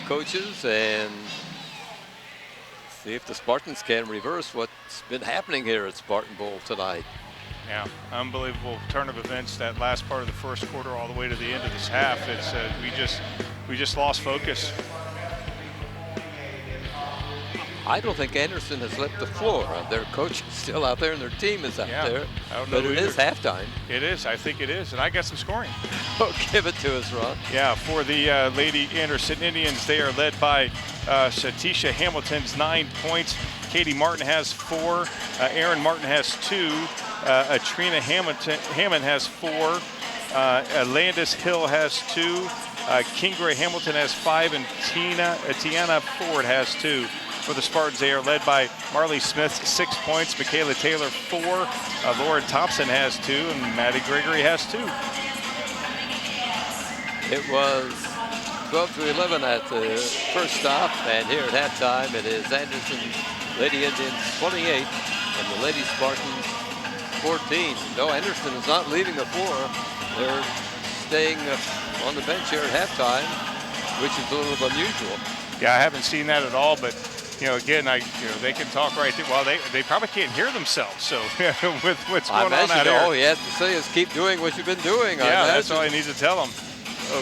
coaches and see if the Spartans can reverse what's been happening here at Spartan Bowl tonight. Yeah, unbelievable turn of events that last part of the first quarter all the way to the end of this half. It's we just lost focus. I don't think Anderson has left the floor. Their coach is still out there and their team is out there. I don't know but it is halftime. It is. I think it is. And I got some scoring. Oh, give it to us, Ron. Yeah, for the Lady Anderson Indians, they are led by Satisha Hamilton's 9 points. Katie Martin has 4. Aaron Martin has 2. Trina Hammond has 4. Landis Hill has 2. Kingra Hamilton has 5. And Tiana Ford has 2. For the Spartans, they are led by Marley Smith, 6 points. Michaela Taylor, 4. Lauren Thompson has 2. And Maddie Gregory has 2. It was 12-11 at the first stop, and here at halftime it is Anderson Lady Indians 28 and the Lady Spartans 14. No, Anderson is not leaving the floor. They're staying on the bench here at halftime, which is a little unusual. Yeah, I haven't seen that at all, but again, they can talk right there. Well, they probably can't hear themselves. So with what's going on out here, all he has to say is keep doing what you've been doing. Yeah, that's all I need to tell them.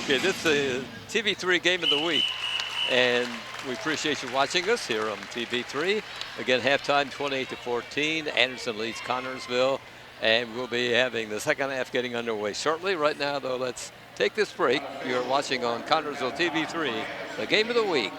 Okay, this is TV3 Game of the Week, and we appreciate you watching us here on TV3. Again, halftime 28-14. Anderson leads Connersville, and we'll be having the second half getting underway shortly. Right now, though, let's take this break. You're watching on Connersville TV3, the Game of the Week.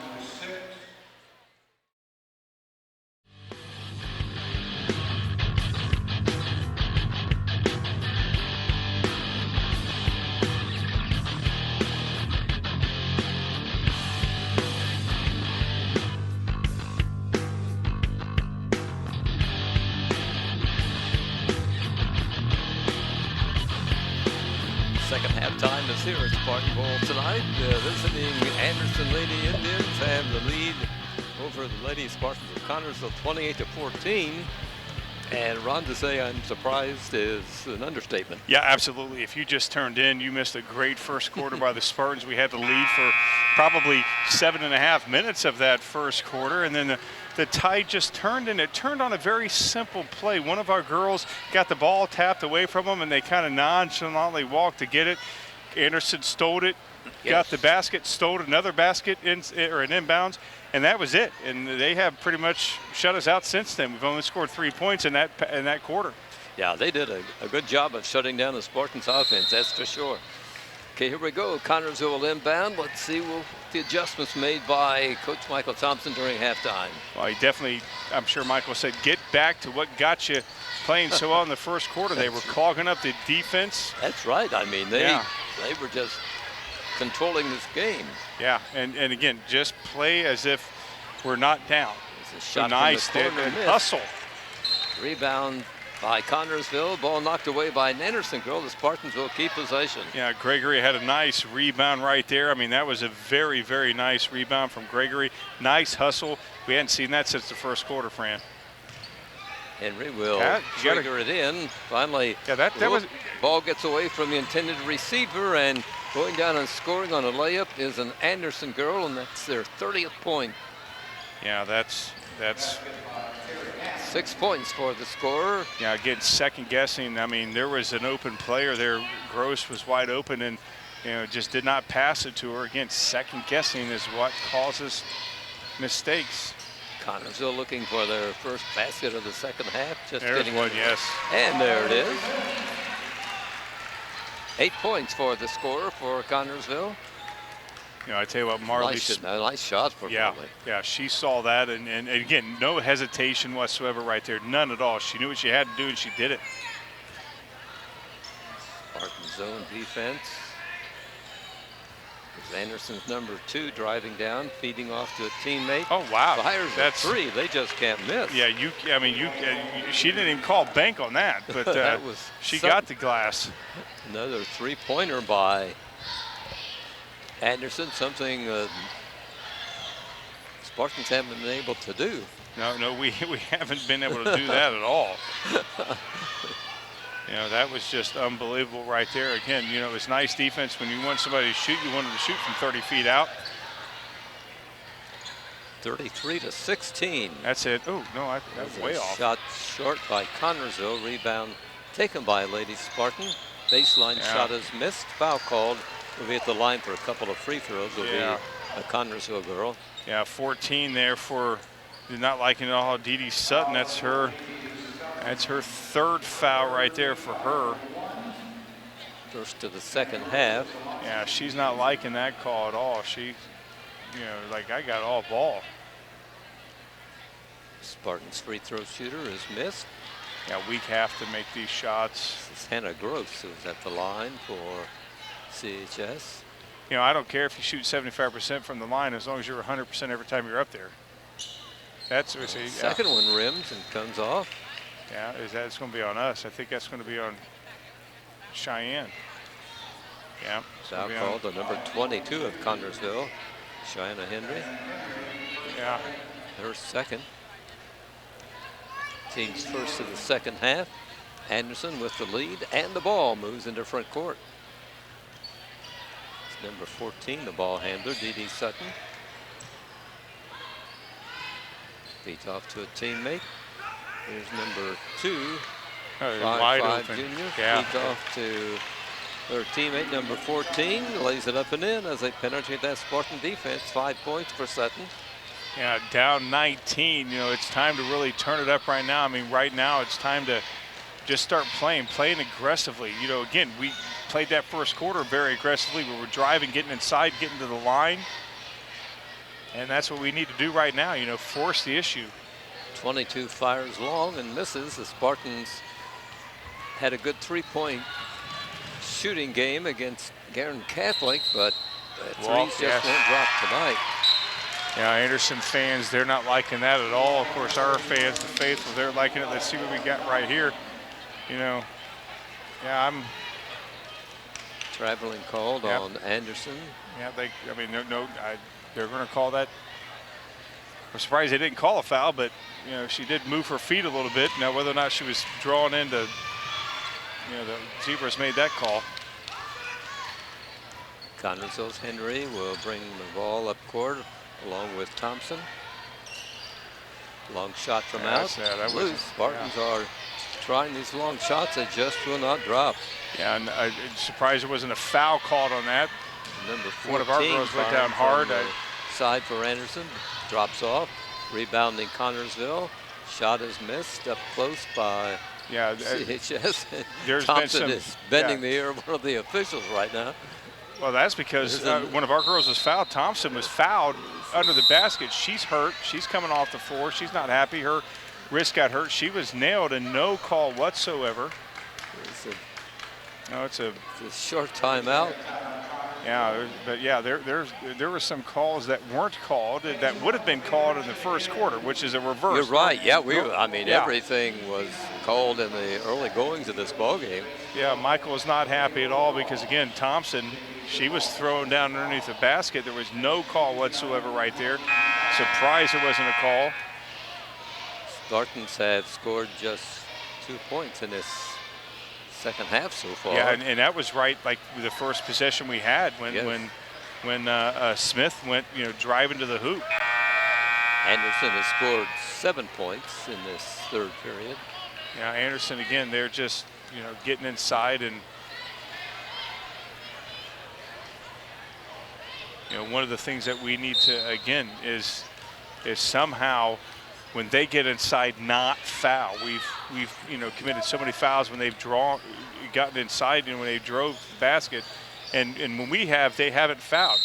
Second halftime is here at Spartan Bowl tonight. Visiting Anderson Lady Indians have the lead over the Lady Spartans of Connersville 28-14. And Ron, to say I'm surprised is an understatement. Yeah, absolutely. If you just turned in, you missed a great first quarter by the Spartans. We had the lead for probably 7.5 minutes of that first quarter, and then the tide just turned, and it turned on a very simple play. One of our girls got the ball tapped away from them, and they kind of nonchalantly walked to get it. Anderson stole it, Yes. got the basket, stole another basket or an inbounds, and that was it. And they have pretty much shut us out since then. We've only scored 3 points in that quarter. Yeah, they did a good job of shutting down the Spartans' offense, that's for sure. Okay, here we go. Connersville inbound. Let's see the adjustments made by Coach Michael Thompson during halftime. Well, he definitely, I'm sure Michael said, get back to what got you playing so well in the first quarter. They were clogging up the defense. That's right. I mean, they were just controlling this game. Yeah, and again, just play as if we're not down. It's a shot nice from the corner, missed. hustle. Rebound by Connersville. Ball knocked away by an Anderson girl. The Spartans will keep possession. Yeah, Gregory had a nice rebound right there. I mean, that was a very, very nice rebound from Gregory. Nice hustle. We hadn't seen that since the first quarter, Fran. Henry will Pat, trigger it in. Finally, yeah, that was. Ball gets away from the intended receiver, and going down and scoring on a layup is an Anderson girl, and that's their 30th point. Yeah, that's 6 points for the scorer. Yeah, again, second guessing. I mean, there was an open player there. Gross was wide open and, just did not pass it to her. Again, second guessing is what causes mistakes. Connersville looking for their first basket of the second half. Just There's getting one, yes. And there it is. 8 points for the scorer for Connersville. I tell you what, Marley. Nice shot for Marley. Yeah, she saw that, and again, no hesitation whatsoever right there, none at all. She knew what she had to do, and she did it. Spartan zone defense. There's Anderson's number 2 driving down, feeding off to a teammate. Oh wow! Fires a 3. They just can't miss. Yeah, she didn't even call bank on that, but she got the glass. Another 3-pointer by Anderson, something Spartans haven't been able to do. No, we haven't been able to do that at all. That was just unbelievable right there. Again, it was nice defense. When you want somebody to shoot, you want them to shoot from 30 feet out. 33-16. That's it. Oh, no, that's way off. Shot short by Connersville. Rebound taken by Lady Spartan. Baseline shot is missed. Foul called. Will be at the line for a couple of free throws. Will be a Connersville girl. Yeah, 14 there for not liking it all. Dee Dee Sutton. That's her 3rd foul right there for her. First to the second half. Yeah, she's not liking that call at all. She, like, I got all ball. Spartan's free throw shooter is missed. Yeah, we have to make these shots. This is Hannah Gross who's at the line for CHS. I don't care if you shoot 75% from the line as long as you're 100% every time you're up there. That's what we Second one rims and comes off. Yeah, that's going to be on us. I think that's going to be on Cheyenne. Yeah. Foul called the number 22 of Connersville, Cheyenne Henry. Yeah. Her second. Team's first of the second half. Anderson with the lead, and the ball moves into front court. It's number 14, the ball handler, Dee Dee Sutton. Feet off to a teammate. Here's number 2, wide 5'5" open. junior. Yeah. Feet off to their teammate, number 14. Lays it up and in as they penetrate that Spartan defense. 5 points for Sutton. Yeah, down 19. It's time to really turn it up right now. I mean, right now it's time to just start playing aggressively. Again, we played that first quarter very aggressively. We were driving, getting inside, getting to the line. And that's what we need to do right now, force the issue. 22 fires long and misses. The Spartans had a good 3-point shooting game against Guerin Catholic, but the threes just won't drop tonight. Yeah, Anderson fans, they're not liking that at all. Of course, our fans, the faithful, they're liking it. Let's see what we got right here. Yeah, I'm traveling called on Anderson. Yeah, they're going to call that. I'm surprised they didn't call a foul, but she did move her feet a little bit. Now, whether or not she was drawn into, the Zebras made that call. Connersville's Henry will bring the ball up court along with Thompson. Long shot from out. That loose. Spartans are trying these long shots that just will not drop. Yeah, and I'm surprised there wasn't a foul called on that. Number 14, one of our girls went down firing hard. from the side for Anderson, drops off. Rebounding Connorsville. Shot is missed up close by CHS. Thompson is bending the ear of one of the officials right now. Well, that's because one of our girls was fouled. Thompson was fouled under the basket. She's hurt. She's coming off the floor. She's not happy. Her wrist got hurt. She was nailed and no call whatsoever. It's a short timeout. Yeah, but yeah, there were some calls that weren't called that would have been called in the first quarter, which is a reverse. You're right. Yeah, everything was called in the early goings of this ball game. Yeah, Michael was not happy at all because again, Thompson, she was thrown down underneath the basket. There was no call whatsoever right there. Surprised there wasn't a call. Spartans have scored just 2 points in this second half so far. Yeah, and that was right like the first possession we had when Smith went driving to the hoop. Anderson has scored 7 points in this third period. Yeah, Anderson again, they're just getting inside, and one of the things that we need to again is somehow when they get inside not foul. We've committed so many fouls when they've gotten inside and when they drove the basket, and when we have, they haven't fouled.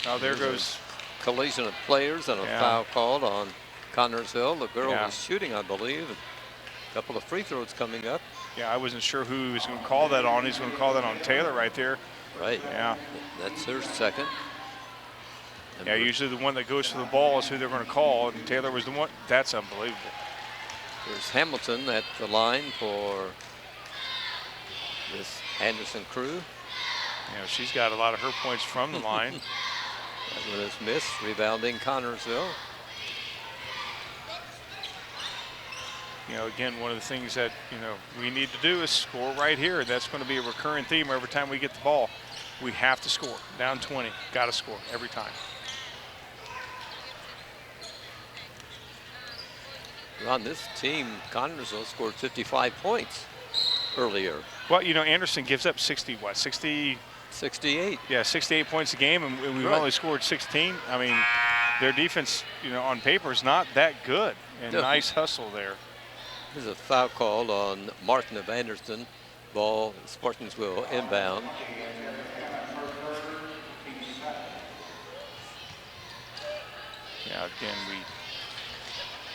Now there goes collision of players and a foul called on Connorsville. The girl was shooting, I believe. A couple of free throws coming up. Yeah, I wasn't sure who he was going to call that on. He's going to call that on Taylor right there. Right. Yeah. That's her second. Yeah, usually the one that goes for the ball is who they're going to call, and Taylor was the one. That's unbelievable. There's Hamilton at the line for this Anderson crew. Yeah, she's got a lot of her points from the line. That one is missed. Rebounding Connorsville. Again, one of the things that we need to do is score right here. That's going to be a recurring theme every time we get the ball. We have to score. Down 20, got to score every time. On this team, Connorsville scored 55 points earlier. Well, Anderson gives up 68. Yeah, 68 points a game, and we've only scored 16. I mean, their defense, on paper is not that good. And nice hustle there. There's a foul called on Martin of Anderson. Ball, Spartans will inbound. Yeah, again, we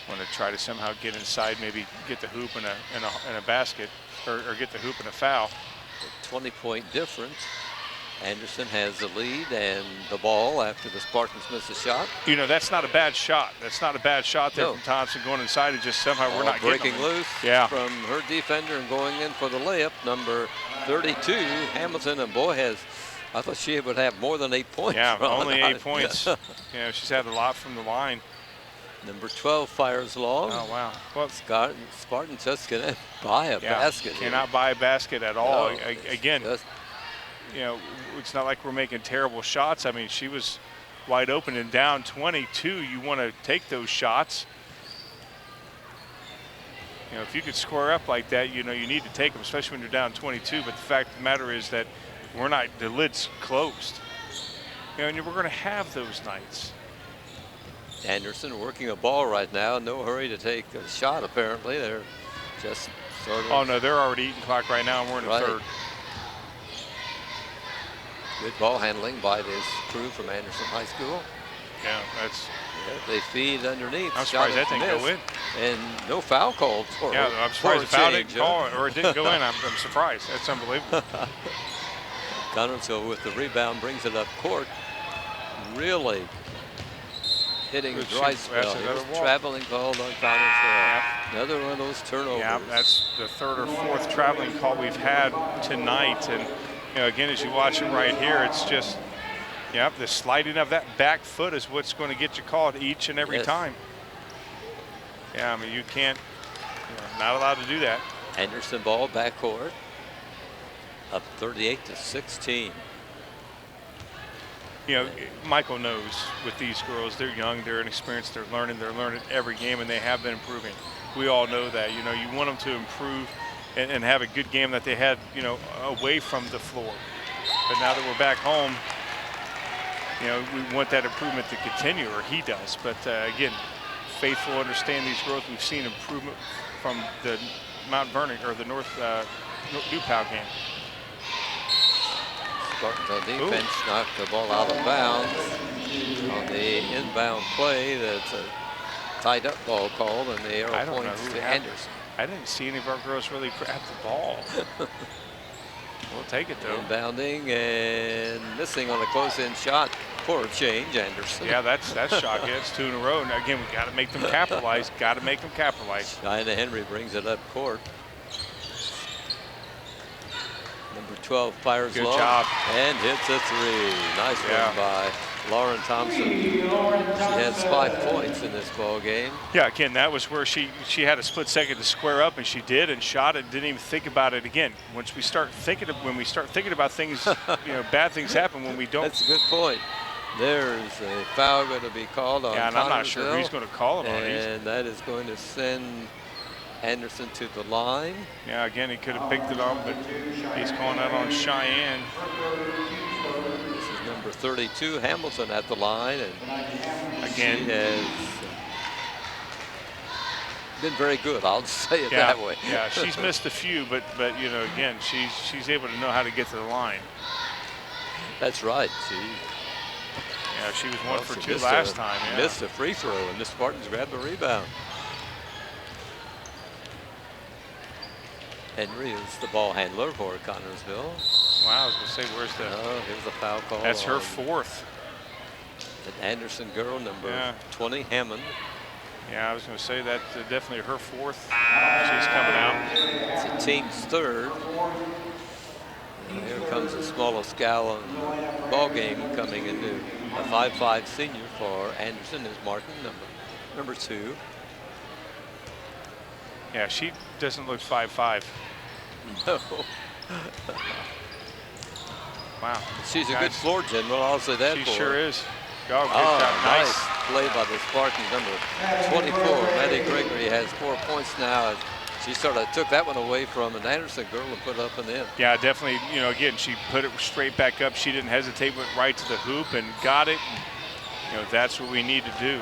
want to try to somehow get inside, maybe get the hoop in a basket, or get the hoop in a foul. A 20-point difference. Anderson has the lead and the ball after the Spartans miss a shot. That's not a bad shot. That's not a bad shot there from Thompson going inside, and just somehow we're not breaking getting loose from her defender and going in for the layup. Number 32, Hamilton, and boy, I thought she would have more than 8 points. Yeah, only 8 points. She's had a lot from the line. Number 12 fires long. Oh, wow. Well, Spartan just cannot buy a basket. Cannot buy a basket at all. No, Again, it's not like we're making terrible shots. I mean, she was wide open and down 22. You want to take those shots. If you could square up like that, you need to take them, especially when you're down 22. But the fact of the matter is that the lid's closed. And we're going to have those nights. Anderson working a ball right now. No hurry to take a shot, apparently. They're just sort of. Oh, no, they're already eating clock right now, and we're in the third. Good ball handling by this crew from Anderson High School. Yeah, they feed underneath. I'm surprised that didn't go in. And no foul called for Yeah, I'm surprised the foul didn't call it, or it didn't go in. I'm surprised. That's unbelievable. Connorsville with the rebound brings it up court. Really hitting the dry spell. Traveling called on Connorsville. Yep. Another one of those turnovers. Yeah, that's the third or fourth traveling call we've had tonight. And again, as you watch it right here, it's just, the sliding of that back foot is what's going to get you called each and every time. Yeah, I mean, you can't, not allowed to do that. Anderson ball backcourt, up 38-16. Michael knows with these girls, they're young, they're inexperienced, they're learning every game, and they have been improving. We all know that. You want them to improve and have a good game that they had, you know, away from the floor. But now that we're back home, you know, we want that improvement to continue, or he does. But again, Faithful understand these growth. We've seen improvement from the Mount Vernon or the North New Pal game. Spartans on defense knocked the ball out of bounds on the inbound play. That's a tied up ball called, and the arrow points to Anderson. I didn't see any of our girls really grab the ball. We'll take it though. Inbounding and missing on a close-in shot for a change, Anderson. Yeah, that's shot. Yeah, it's 2 in a row. Now again, we got to make them capitalize. Got to make them capitalize. China Henry brings it up court. Number 12 fires Good long job. and hits a 3. Nice one by Lauren Thompson. She has 5 points in this ball game. Yeah, again, that was where she had a split second to square up, and she did and shot it. Didn't even think about it again. Once we start thinking about things, you know, bad things happen when we don't. That's a good point. There's a foul going to be called on. Yeah, and I'm not sure who's going to call it on. And that is going to send Anderson to the line. Yeah, again, he could have picked it up, but he's calling out on Cheyenne. This is number 32, Hamilton, at the line, and again, she has been very good. I'll say it that way. Yeah, she's missed a few, but you know, again, she's able to know how to get to the line. That's right. She was 1 for 2 last time. Yeah. Missed a free throw, and the Spartans grabbed the rebound. Henry is the ball handler for Connorsville. Wow, I was going to say, where's the... Oh, here's the foul call. That's her 4th. An Anderson girl, number 20, Hammond. Yeah, I was going to say that's definitely her 4th. She's coming out. It's the team's 3rd. And here comes the smallest gal in the ball game coming into a 5'5" senior for Anderson is Martin, number 2. Yeah, she doesn't look 5'5". No. Wow. She's a good floor general, I'll say that she for her. Sure is. Oh, good job. Nice play by the Spartans, number 24. Maddie Gregory has 4 points now. She sort of took that one away from an Anderson girl and put it up and in. Yeah, definitely. You know, again, she put it straight back up. She didn't hesitate, went right to the hoop and got it. And, you know, that's what we need to do.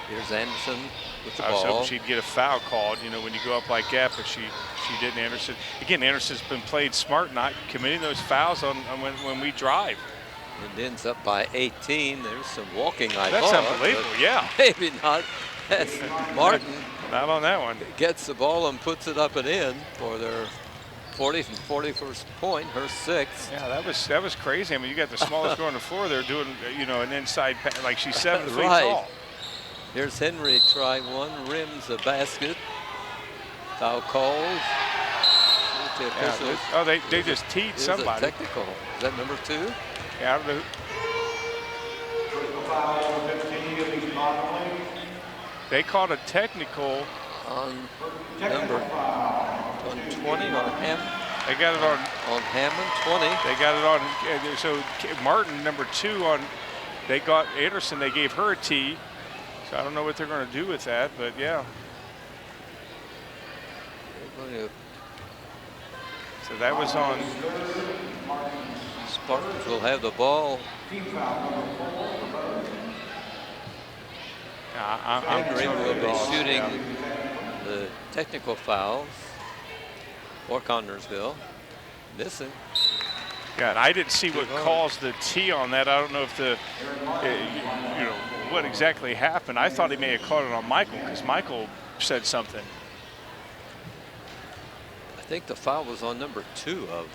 Here's Anderson with the ball. I was hoping she'd get a foul called, you know, when you go up like that, but she didn't. Anderson, again, Anderson's been played smart, not committing those fouls on when we drive. It ends up by 18. There's some walking, I thought. That's unbelievable, yeah. Maybe not. As Martin not on that one. Gets the ball and puts it up and in for their 40th and 41st point, her 6th. Yeah, that was crazy. I mean, you got the smallest girl on the floor. They're doing, you know, an inside pass, like she's 7 feet tall. Here's Henry trying one, rims the basket. Foul calls. Yeah, they just teed somebody. Technical. Is that number 2? Yeah, I don't know. They called a technical on number 20 on Hammond. They got it on Hammond, 20. They got it on. So Martin, number 2 on. They got Anderson. They gave her a tee. So I don't know what they're going to do with that, but yeah. So that was on. Spartans will have the ball. Henry will be shooting the technical fouls for Connorsville. Missing. Yeah, and I didn't see what caused the tee on that. I don't know if you know, what exactly happened. I thought he may have called it on Michael because Michael said something. I think the foul was on number 2 of.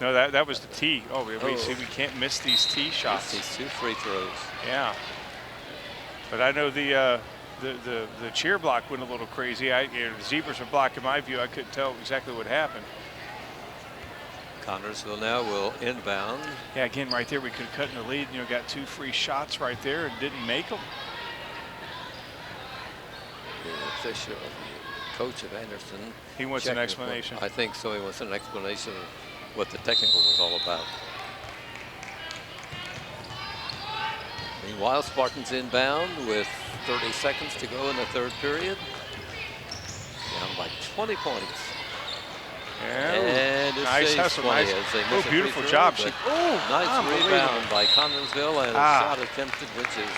No, that was the tee. Oh, we see we can't miss these tee shots. These 2 free throws. Yeah. But I know the cheer block went a little crazy. You know, the zebras were blocking my view. I couldn't tell exactly what happened. Connorsville now will inbound. Yeah, again, right there we could have cut in the lead. You know, got 2 free shots right there and didn't make them. The official, coach of Anderson. He wants an explanation. I think so. He wants an explanation of what the technical was all about. Meanwhile, Spartans inbound with 30 seconds to go in the 3rd period. Down by 20 points. And it nice stays hustle, 20 nice. as they miss a Beautiful free throw, job. but Nice nice rebound by Connersville and a shot attempted, which is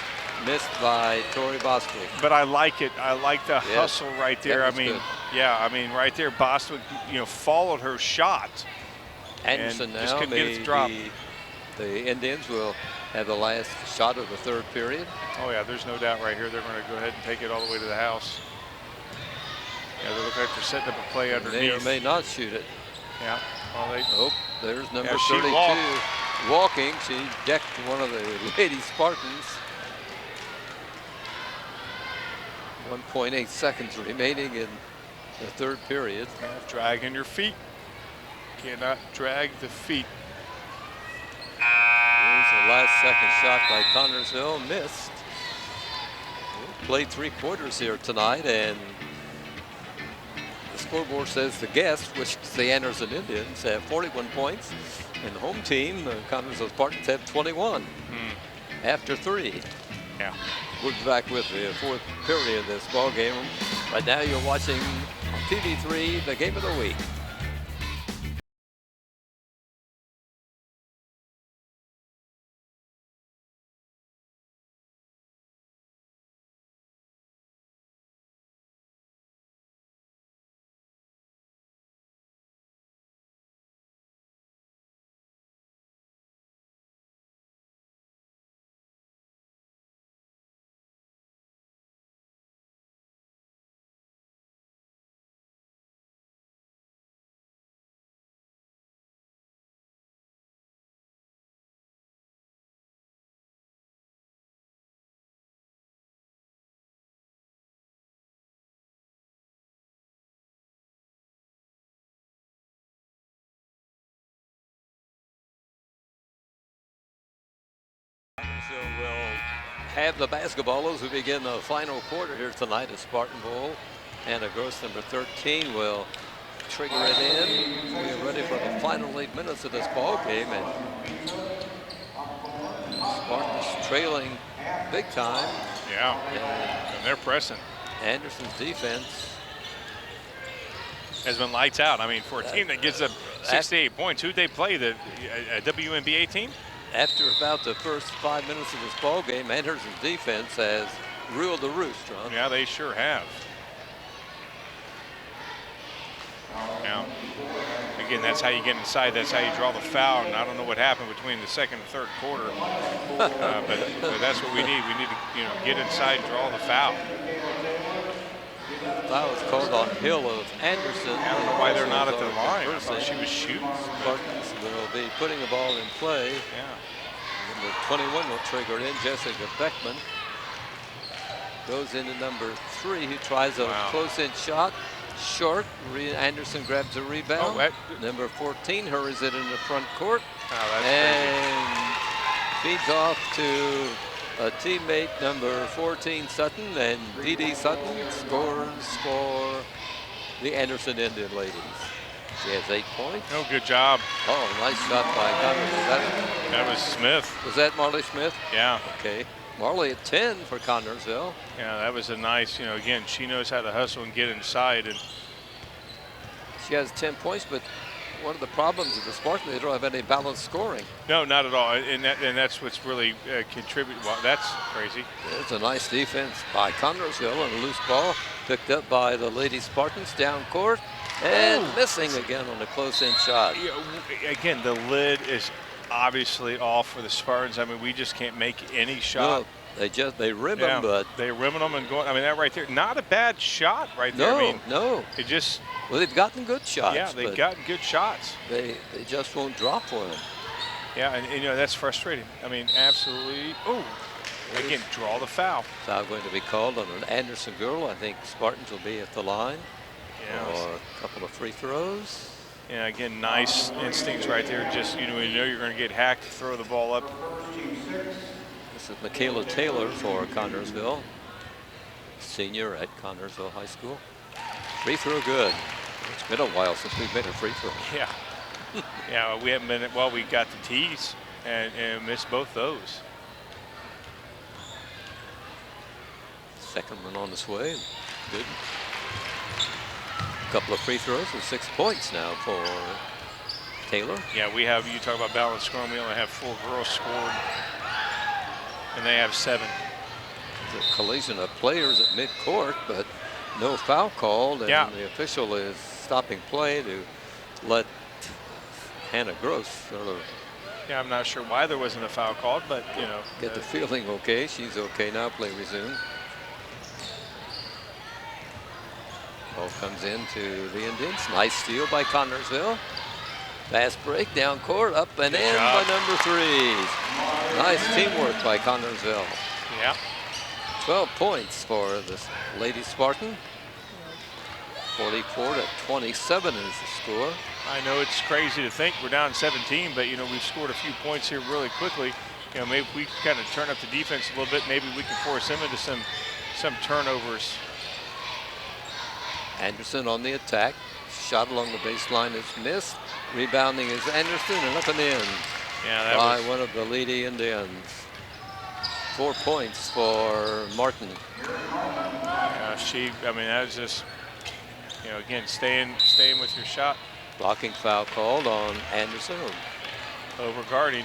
missed by Tori Bostwick. But I like it. I like the hustle right there. I mean, good. right there, Bostwick, followed her shot. Anderson and just now couldn't get it to drop. The Indians will have the last shot of the third period. Oh yeah, there's no doubt right here. They're going to go ahead and take it all the way to the house. Yeah, they look like they're setting up a play underneath. May or may not shoot it. Yeah. Well, oh, there's number she 32 walking. She decked one of the Lady Spartans. 1.8 seconds remaining in the third period. Dragging your feet. Cannot drag the feet. Here's the last second shot by Connersville, missed. We'll play 3 quarters here tonight, and the scoreboard says the guests, which is the Anderson Indians, have 41 points, and the home team, the Connersville Spartans, have 21 after 3. Yeah. We'll be back with the fourth period of this ball game. Right now, you're watching on TV3 the game of the week. Will have the basketballers who begin the final quarter here tonight at Spartan Bowl. Anna Gross, number 13, will trigger it in. We are ready for the final 8 minutes of this ball game, and Spartans trailing big time. Yeah, and they're pressing. Anderson's defense has been lights out. I mean, for a team that gives up 68 points, who'd they play? The WNBA team? After about the first 5 minutes of this ball game, Anderson's defense has ruled the roost, Ron. Yeah, they sure have. Now, again, that's how you get inside. That's how you draw the foul. And I don't know what happened between the second and third quarter, but that's what we need. We need to, get inside, draw the foul. That was called on Hill of Anderson. I don't know why they're not at the line. I thought she was shooting. Spartans will be putting the ball in play. Yeah. Number 21 will trigger it in. Jessica Beckman goes into number 3, who tries a close-in shot. Short. Anderson grabs a rebound. Number 14 hurries it into front court. Oh, and feeds off to a teammate, number 14, Sutton, and Dee Sutton scores for the Anderson Indian ladies. She has 8 points. Oh, good job. Oh, nice shot by Connersville. That was Smith. Was that Marley Smith? Yeah. Okay. Marley at 10 for Connersville. Yeah, that was a nice, again, she knows how to hustle and get inside. And she has 10 points, but one of the problems of the Spartans, they don't have any balanced scoring. No, not at all, and that's what's really contributed. Well, that's crazy. It's a nice defense by Connersville, and a loose ball picked up by the Lady Spartans down court, and missing again on a close-in shot. Yeah, again, the lid is obviously off for the Spartans. I mean, we just can't make any shot. No, they rim them, but they rimming them and going. I mean, that right there, not a bad shot right there. No, I mean, no. It just. Well, they've gotten good shots. Yeah, they've gotten good shots. They just won't drop for them. Yeah, and that's frustrating. I mean, absolutely. Oh, again, draw the foul. Foul going to be called on an Anderson girl. I think Spartans will be at the line for a couple of free throws. Yeah, again, nice instincts right there. Just, you know you're going to get hacked, throw the ball up. This is Michaela Taylor for Connersville, senior at Connersville High School. Free throw good. It's been a while since we've made a free throw. Yeah. Yeah, we haven't been, well, we got the tees and missed both those. Second one on its way. Good. couple of free throws and 6 points now for Taylor. Yeah, we have, you talk about balanced scoring, we only have 4 girls scored, and they have 7. It's a collision of players at midcourt, but no foul called, and the official is stopping play to let Hannah Gross sort of. Yeah, I'm not sure why there wasn't a foul called, but you know. Get the feeling okay. She's okay now. Play resumed. Ball comes into the Indians. Nice steal by Connersville. Fast break down court, up and in by number 3. Nice teamwork by Connersville. Yeah. 12 points for the Lady Spartan. 44-27 is the score. I know it's crazy to think we're down 17, but you know we've scored a few points here really quickly. You know, maybe if we kind of turn up the defense a little bit, maybe we can force them into some turnovers. Anderson on the attack. Shot along the baseline is missed. Rebounding is Anderson and up and in. Yeah, that by was one of the Lady Indians. 4 points for Martin. I mean, that was just, you know, again, staying with your shot. Blocking foul called on Anderson. Over guarding.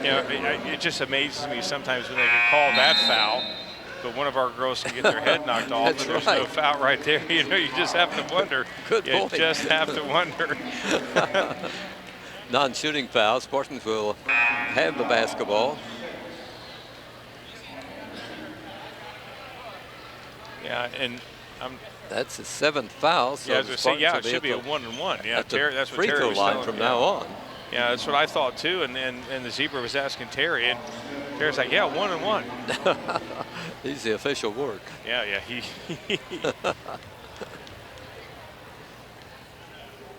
You know, it just amazes me sometimes when they can call that foul, but one of our girls can get their head knocked off, and there's no foul right there. You know, you just have to wonder. Good point. You just have to wonder. Non-shooting foul. Spartans will have the basketball. Yeah, and that's his 7th foul. So yeah, I was going to say, yeah, it should be a 1-and-1. Yeah, that's what free Terry throw was line telling, from now on. Yeah, that's what I thought too. And the Zebra was asking Terry, and Terry's like, yeah, 1-and-1. He's the official word. Yeah, he.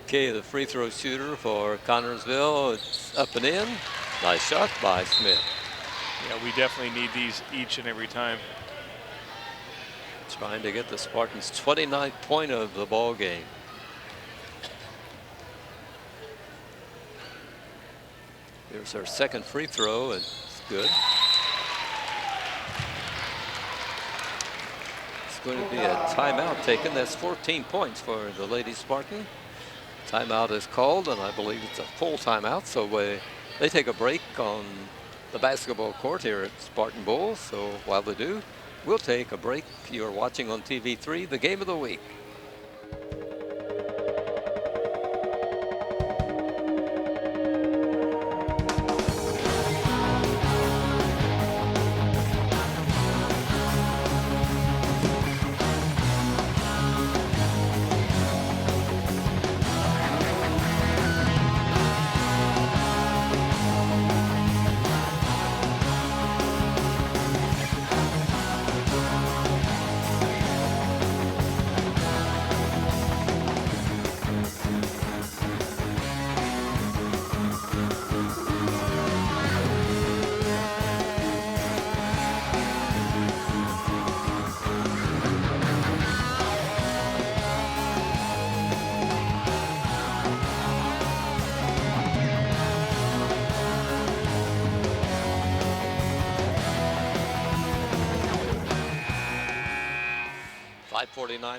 Okay, the free throw shooter for Connersville. It's up and in. Nice shot by Smith. Yeah, we definitely need these each and every time. Trying to get the Spartans' 29th point of the ball game. Here's our second free throw, and it's good. It's going to be a timeout taken. That's 14 points for the Lady Spartan. Timeout is called, and I believe it's a full timeout, so they take a break on the basketball court here at Spartan Bowl. So while they do, we'll take a break. You're watching on TV3, the game of the week.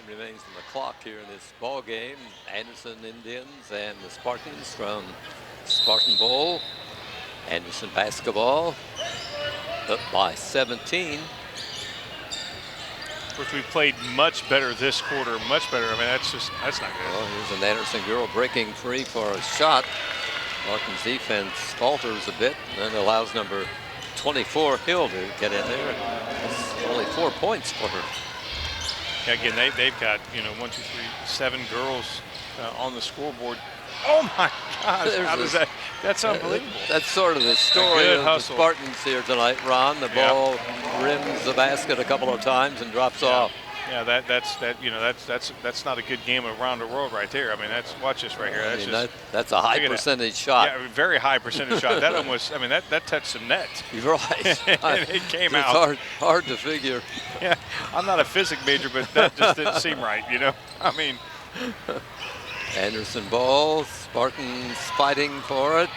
Remains on the clock here in this ball game. Anderson Indians and the Spartans from Spartan Bowl. Anderson basketball up by 17. Of course, we played much better this quarter, much better. I mean, that's not good. Well, here's an Anderson girl breaking free for a shot. Martin's defense falters a bit and then allows number 24 Hill to get in there. That's only 4 points for her. Yeah, again, they've got, 7 girls on the scoreboard. Oh my gosh, how does that? That's unbelievable. That's sort of the story of the Spartans here tonight, Ron. The ball rims the basket a couple of times and drops off. Yeah, that's not a good game around the world right there. I mean, watch this right here. That's a high percentage shot. Yeah, very high percentage shot. That almost, that touched some net. You're right. And it came out. It's hard to figure. Yeah, I'm not a physics major, but that just didn't seem right, I mean. Anderson ball, Spartans fighting for it.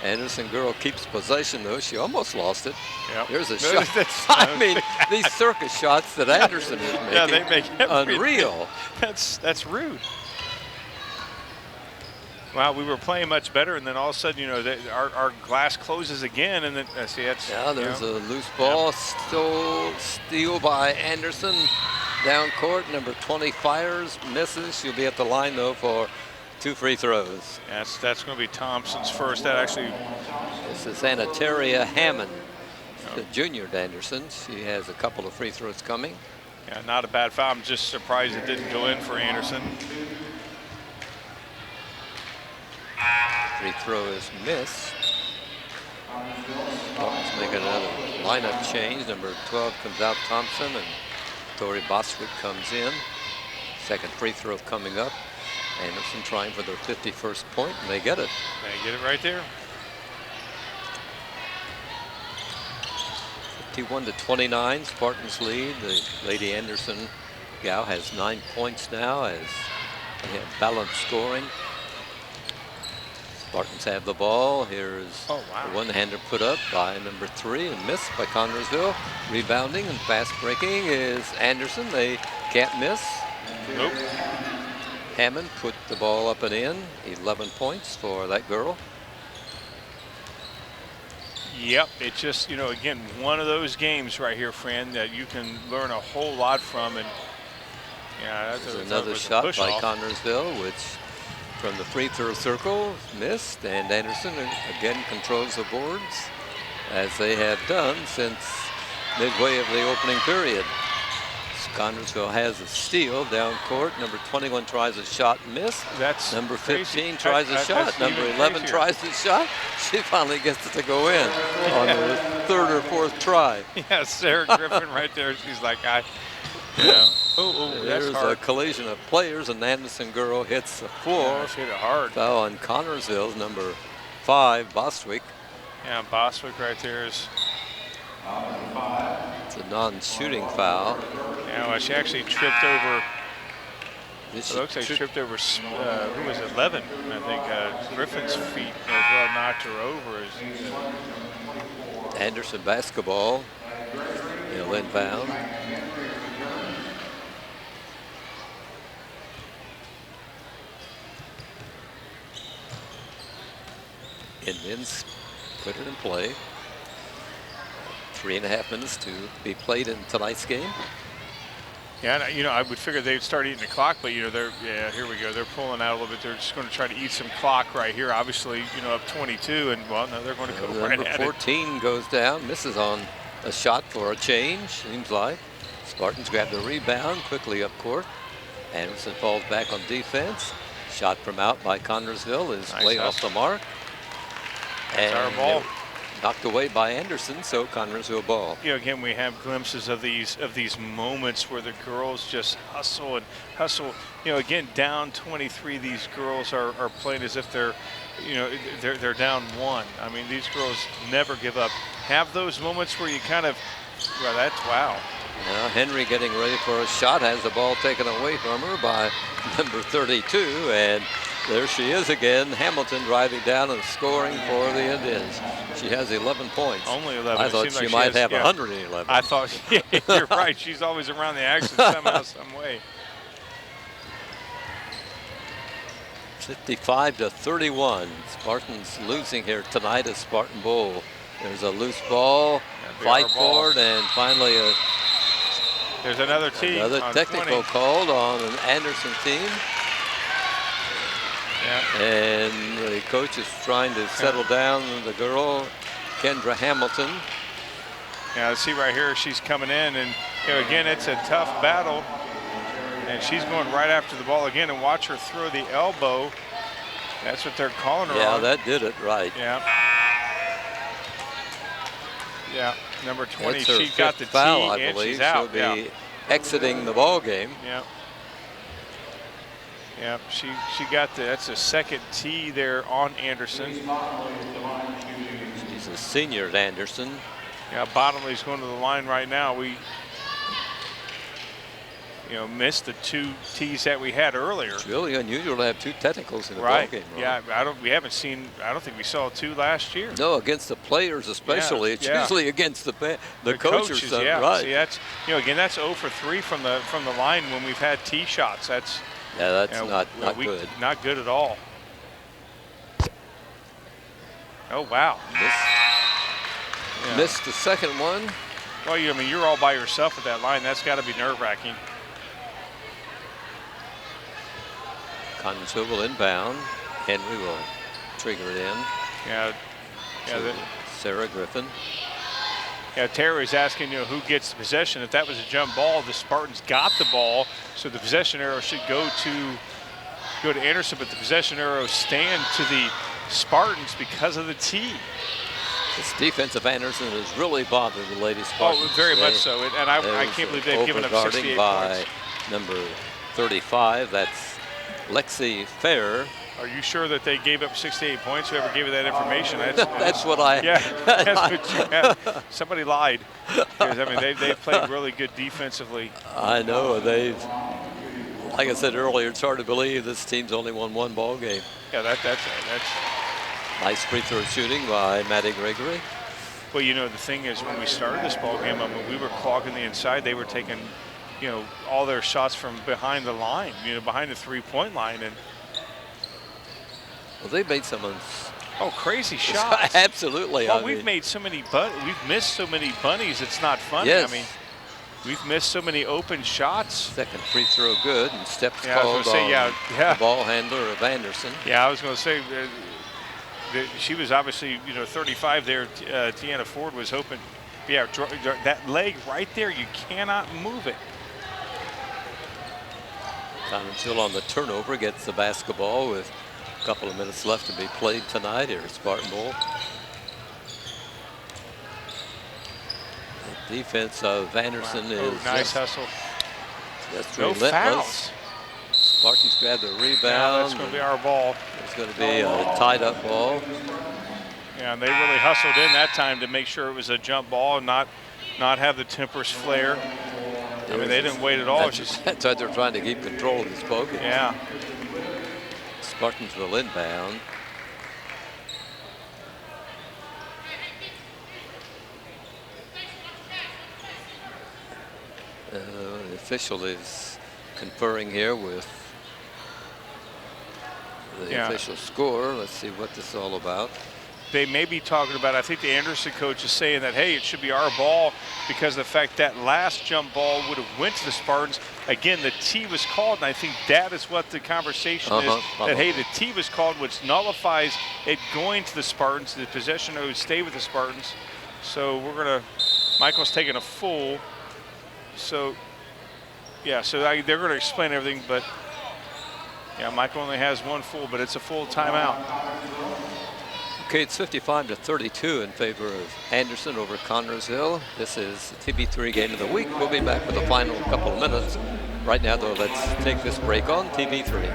Anderson girl keeps possession, though. She almost lost it. Yep. Here's a shot. I mean, these circus shots that Anderson is making, yeah, they make unreal. That's rude. Wow, we were playing much better, and then all of a sudden, you know, our glass closes again, and then see that's. Yeah, there's a loose ball, steal by Anderson, down court. Number 20 fires, misses. She'll be at the line though for 2 free throws. That's going to be Thompson's first. That actually. This is Anataria Hammond, the junior to Anderson. She has a couple of free throws coming. Yeah, not a bad foul. I'm just surprised it didn't go in for Anderson. Free throw is missed. Spartans making another lineup change. Number 12 comes out, Thompson, and Tori Bostwick comes in. Second free throw coming up. Anderson trying for their 51st point, and they get it. They get it right there. 51-29, Spartans lead. The Lady Anderson gal has 9 points now as they have balanced scoring. Spartans have the ball. Here's a one-hander put up by number 3 and missed by Connersville. Rebounding and fast breaking is Anderson. They can't miss. Nope. Hammond put the ball up and in. 11 points for that girl. Yep, it's just, you know, again, one of those games right here, Fran, that you can learn a whole lot from. And yeah, that's another shot by Connersville, which from the free throw circle missed, and Anderson again controls the boards as they have done since midway of the opening period. Connersville has a steal down court. Number 21 tries a shot, missed. That's number 15 crazy. tries a shot. Number 11 tries a shot. She finally gets it to go in on the 3rd or 4th try. Yeah, Sarah Griffin right there. She's like, yeah. There's a collision of players, and Anderson girl hits the floor. Yeah, she hit it hard. Foul on Connersville's number 5, Bostwick. Yeah, Bostwick right there is. It's a non-shooting foul. Yeah, well, she actually tripped over. It looks like she tripped over, who was it, 11? I think Griffin's feet as well knocked her over. Anderson basketball. He'll inbound. Indians put it in play. 3.5 minutes to be played in tonight's game. Yeah, you know, I would figure they'd start eating the clock, but, you know, here we go. They're pulling out a little bit. They're just going to try to eat some clock right here. Obviously, you know, up 22, and, well, no, they're going to go right at it. Number 14 goes down, misses on a shot for a change, seems like. Spartans grab the rebound, quickly up court. Anderson falls back on defense. Shot from out by Connersville is way off the mark. That's our ball. Knocked away by Anderson, so Connersville ball. You know, again, we have glimpses of these moments where the girls just hustle and hustle. You know, again, down 23, these girls are playing as if they're, you know, they're down 1. I mean, these girls never give up. Have those moments where you kind of, well, that's wow. Now Henry getting ready for a shot, has the ball taken away from her by number 32, and there she is again. Hamilton driving down and scoring for the Indians. She has 11 points. Only 11. I thought she might have 111. I thought, yeah, you're right. She's always around the action somehow, some way. 55-31. Spartans losing here tonight at Spartan Bowl. There's a loose ball, fight for it, and finally there's another team. Another technical 20. called on an Anderson team. Yeah. And the coach is trying to settle down the girl, Kendra Hamilton. Yeah, see right here, she's coming in, and you know, again, it's a tough battle. And she's going right after the ball again, and watch her throw the elbow. That's what they're calling her on. Yeah, that did it right. Yeah. Yeah, number 20, That's her she got the foul, tee, I and believe. she's out. She'll be exiting the ball game. Yeah. Yeah, she got that's a second tee there on Anderson. She's a senior at Anderson. Yeah, Bottomley's going to the line right now. missed the 2 tees that we had earlier. It's really unusual to have 2 technicals in a Right. ball game. Yeah, I don't think we saw 2 last year. No, against the players especially. It's usually against the coach or something. Yeah. Right. See, that's again, that's 0 for 3 from the line when we've had tee shots. That's not good. Not good at all. Oh wow. Missed the second one. Well, you're all by yourself at that line. That's got to be nerve-wracking. Connersville will inbound. Henry will trigger it in. Yeah. Sarah Griffin. Yeah, Terry's asking, who gets the possession. If that was a jump ball, the Spartans got the ball, so the possession arrow should go to Anderson, but the possession arrow stand to the Spartans because of the tee. This defense of Anderson has really bothered the Lady Spartans. Oh, very much so. And I can't believe they've given up 68 by points. Number 35, that's Lexi Fair. Are you sure that they gave up 68 points? Whoever gave you that information? That's what I... Yeah, that's what you had. Somebody lied. Because, they've played really good defensively. I know. Like I said earlier, it's hard to believe this team's only won 1 ball game. Yeah, that's nice free throw shooting by Maddie Gregory. Well, the thing is, when we started this ball game, we were clogging the inside. They were taking, all their shots from behind the line, behind the 3-point line, and well, they made some crazy shots. Absolutely. Well, we've made so many, we've missed so many bunnies. It's not funny. Yes. We've missed so many open shots. Second free throw good, and steps called on the ball handler of Anderson. Yeah, I was going to say she was obviously 35 there. Tiana Ford was hoping. Yeah, that leg right there, you cannot move it. Connersville on the turnover gets the basketball with a couple of minutes left to be played tonight here at Spartan Bowl. The defense of Anderson is nice hustle. That's no relentless. Fouls. Spartans grab the rebound. Yeah, that's going to be our ball. It's going to be a tied-up ball. Yeah, and they really hustled in that time to make sure it was a jump ball and not have the tempers flare. They didn't wait at all. That's why they're trying to keep control of this ball game. Yeah. Spartans will inbound. The official is conferring here with the official score. Let's see what this is all about. They may be talking about, I think the Anderson coach is saying that, hey, it should be our ball because of the fact that last jump ball would have went to the Spartans. Again, the T was called, and I think that is what the conversation is, that, hey, the T was called, which nullifies it going to the Spartans. The possession would stay with the Spartans. So Michael's taking a full. So, yeah, they're going to explain everything, but, yeah, Michael only has 1 full, but it's a full timeout. Okay, it's 55-32 in favor of Anderson over Connersville. This is the TB3 game of the week. We'll be back with the final couple of minutes. Right now, though, let's take this break on TB3.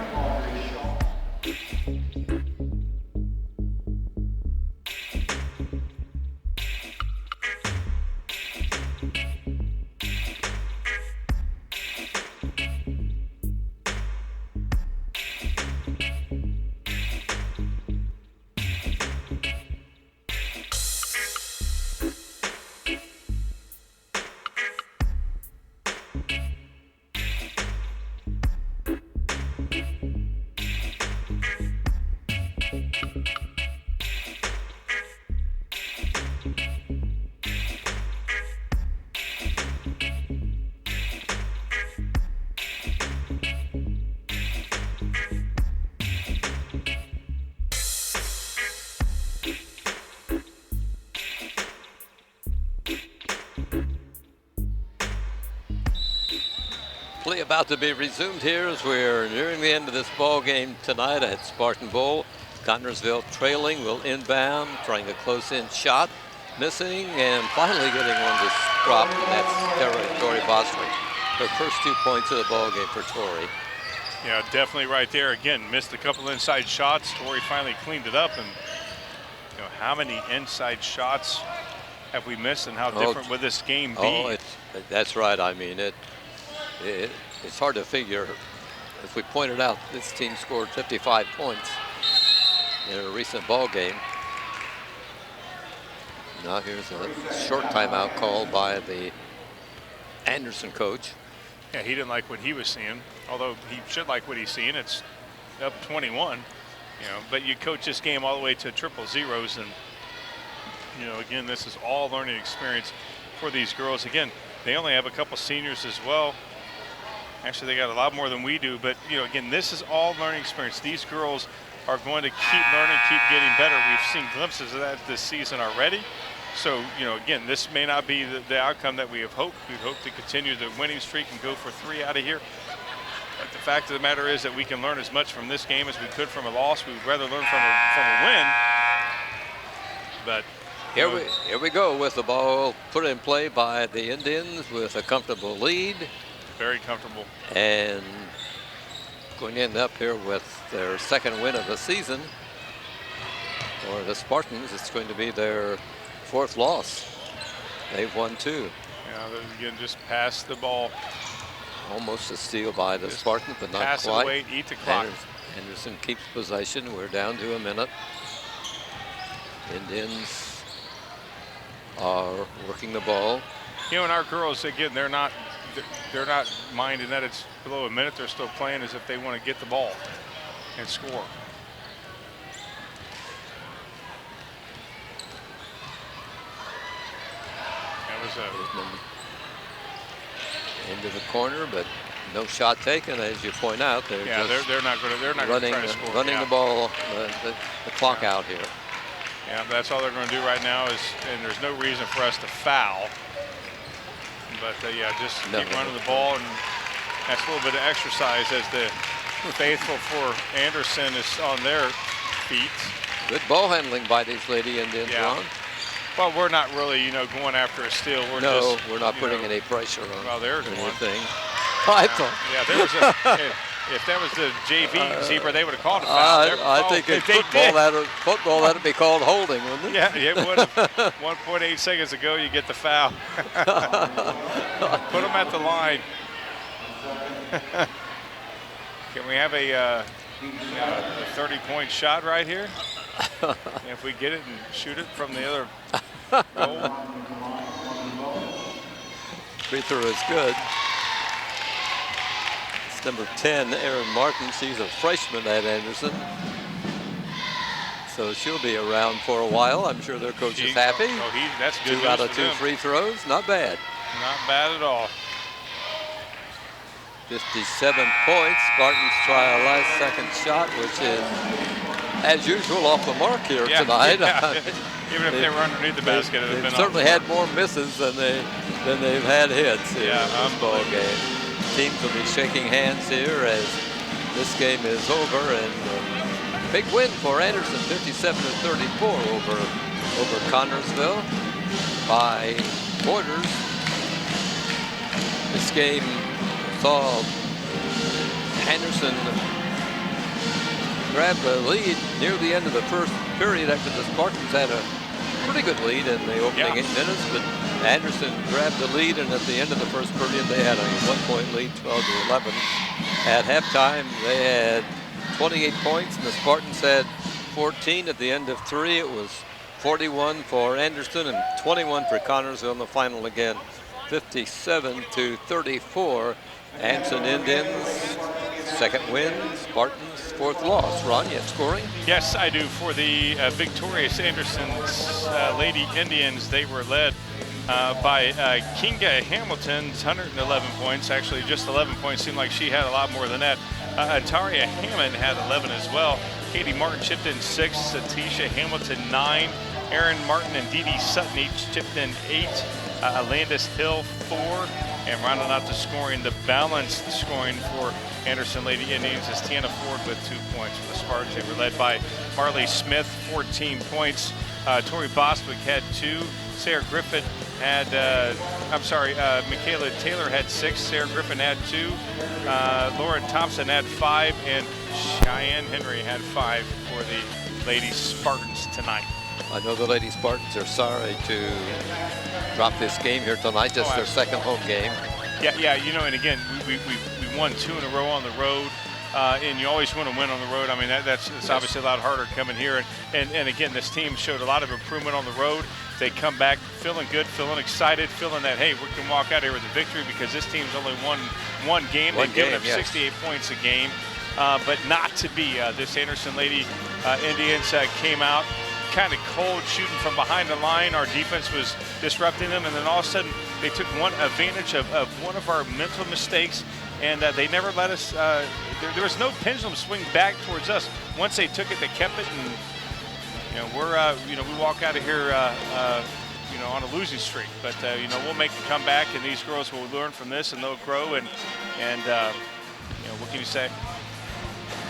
Play about to be resumed here as we're nearing the end of this ball game tonight at Spartan Bowl. Connersville trailing, will inbound, trying a close-in shot, missing, and finally getting one to drop, and that's Tori Bostwick. Her first 2 points of the ball game for Tori. Yeah, definitely right there. Again, missed a couple inside shots. Tori finally cleaned it up, and how many inside shots have we missed, and how different would this game be? That's right. I mean, it's hard to figure. As we pointed out, this team scored 55 points in a recent ball game. Now here's a short timeout called by the Anderson coach. Yeah, he didn't like what he was seeing, although he should like what he's seeing. It's up 21, you know, but you coach this game all the way to triple zeros, and, you know, again, this is all learning experience for these girls. Again, they only have a couple seniors as well. Actually, they got a lot more than we do, but, you know, again, this is all learning experience. These girls are going to keep learning, keep getting better. We've seen glimpses of that this season already. So, you know, again, this may not be the outcome that we have hoped. We'd hope to continue the winning streak and go for 3 out of here. But the fact of the matter is that we can learn as much from this game as we could from a loss. We would rather learn from a win. But here we go with the ball put in play by the Indians with a comfortable lead. Very comfortable. And going in up here with their second win of the season. For the Spartans, it's going to be their 4th loss. They've won 2. Yeah, again, just pass the ball. Almost a steal by the Spartans, but not pass quite. It away, eat the clock. Anderson keeps possession. We're down to a minute. Indians are working the ball. You know, and our girls, again, they're not minding that it's below a minute. They're still playing as if they want to get the ball and score. Into the corner, but no shot taken, as you point out. They're not going to try to score. Running the ball, the clock out here. Yeah, that's all they're going to do right now is, and there's no reason for us to foul. But yeah, just keep running the ball, and that's a little bit of exercise as the faithful for Anderson is on their feet. Good ball handling by these Lady Indians, Ron. Well, we're not really, you know, going after a steal. We're not putting any pressure on. Well, there's anything. I thought. Yeah, there was a. If that was the JV Zebra, they would have called a foul. I think in football that'd be called holding, wouldn't it? Yeah, it would have. 1.8 seconds ago, you get the foul. Put them at the line. Can we have a 30-point shot right here? If we get it and shoot it from the other goal. Free throw is good. It's number 10, Erin Martin. She's a freshman at Anderson. So she'll be around for a while. I'm sure their coach is happy. That's good. 2 out of 2 free throws. Not bad. Not bad at all. 57 points. Spartans try a last second shot, which is, as usual, off the mark here tonight. Yeah. Even if they were underneath the basket, they've certainly had more misses than they've had hits in this ball game. Teams will be shaking hands here as this game is over, and big win for Anderson, 57-34 over Connorsville by quarters. This game saw Anderson grabbed the lead near the end of the first period after the Spartans had a pretty good lead in the opening 8 minutes, but Anderson grabbed the lead, and at the end of the first period they had a 1-point lead, 12-11. At halftime they had 28 points and the Spartans had 14. At the end of 3 it was 41 for Anderson and 21 for Connorsville in the final again. 57-34. Anderson Indians, second win, Spartans, 4th loss. Ron, you have scoring? Yes, I do. For the victorious Anderson's Lady Indians, they were led by Kinga Hamilton's 111 points. Actually, just 11 points. Seemed like she had a lot more than that. Ataria Hammond had 11 as well. Katie Martin chipped in 6. Satisha Hamilton 9. Erin Martin and Dee Dee Sutton each chipped in 8. Landis Hill 4. And rounding out the scoring, the balanced scoring for Anderson Lady Indians is Tiana Ford with 2 points. For the Spartans, they were led by Marley Smith, 14 points. Tori Bostwick had 2. Sarah Griffin had, Michaela Taylor had 6. Sarah Griffin had 2. Lauren Thompson had 5. And Cheyenne Henry had 5 for the Lady Spartans tonight. I know the Lady Spartans are sorry to drop this game here tonight, just their second home game. Yeah, you know, and again, we won 2 in a row on the road. And you always want to win on the road. I mean, that's obviously a lot harder coming here. And again, this team showed a lot of improvement on the road. They come back feeling good, feeling excited, feeling that, hey, we can walk out here with a victory because this team's only won one game. They've given up 68 points a game, but not to be. This Anderson Lady Indians came out kind of cold, shooting from behind the line. Our defense was disrupting them, and then all of a sudden they took advantage of one of our mental mistakes, and they never let us. There was no pendulum swing back towards us. Once they took it, they kept it, and we walk out of here, on a losing streak. But we'll make the comeback, and these girls will learn from this, and they'll grow. And what can you say?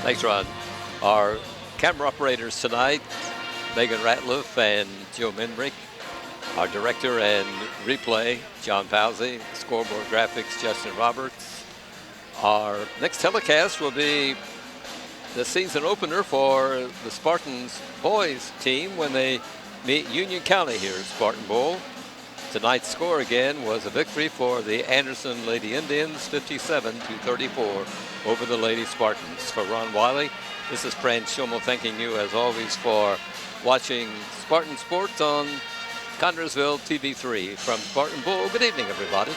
Thanks, Ron. Our camera operators tonight, Megan Ratliff and Joe Minbrick. Our director and replay, John Pawsey. Scoreboard graphics, Justin Roberts. Our next telecast will be the season opener for the Spartans boys team when they meet Union County here at Spartan Bowl. Tonight's score again was a victory for the Anderson Lady Indians, 57-34 over the Lady Spartans. For Ron Wiley, this is Fran Schummel thanking you as always for watching Spartan Sports on Connersville TV3 from Spartan Bowl. Good evening, everybody.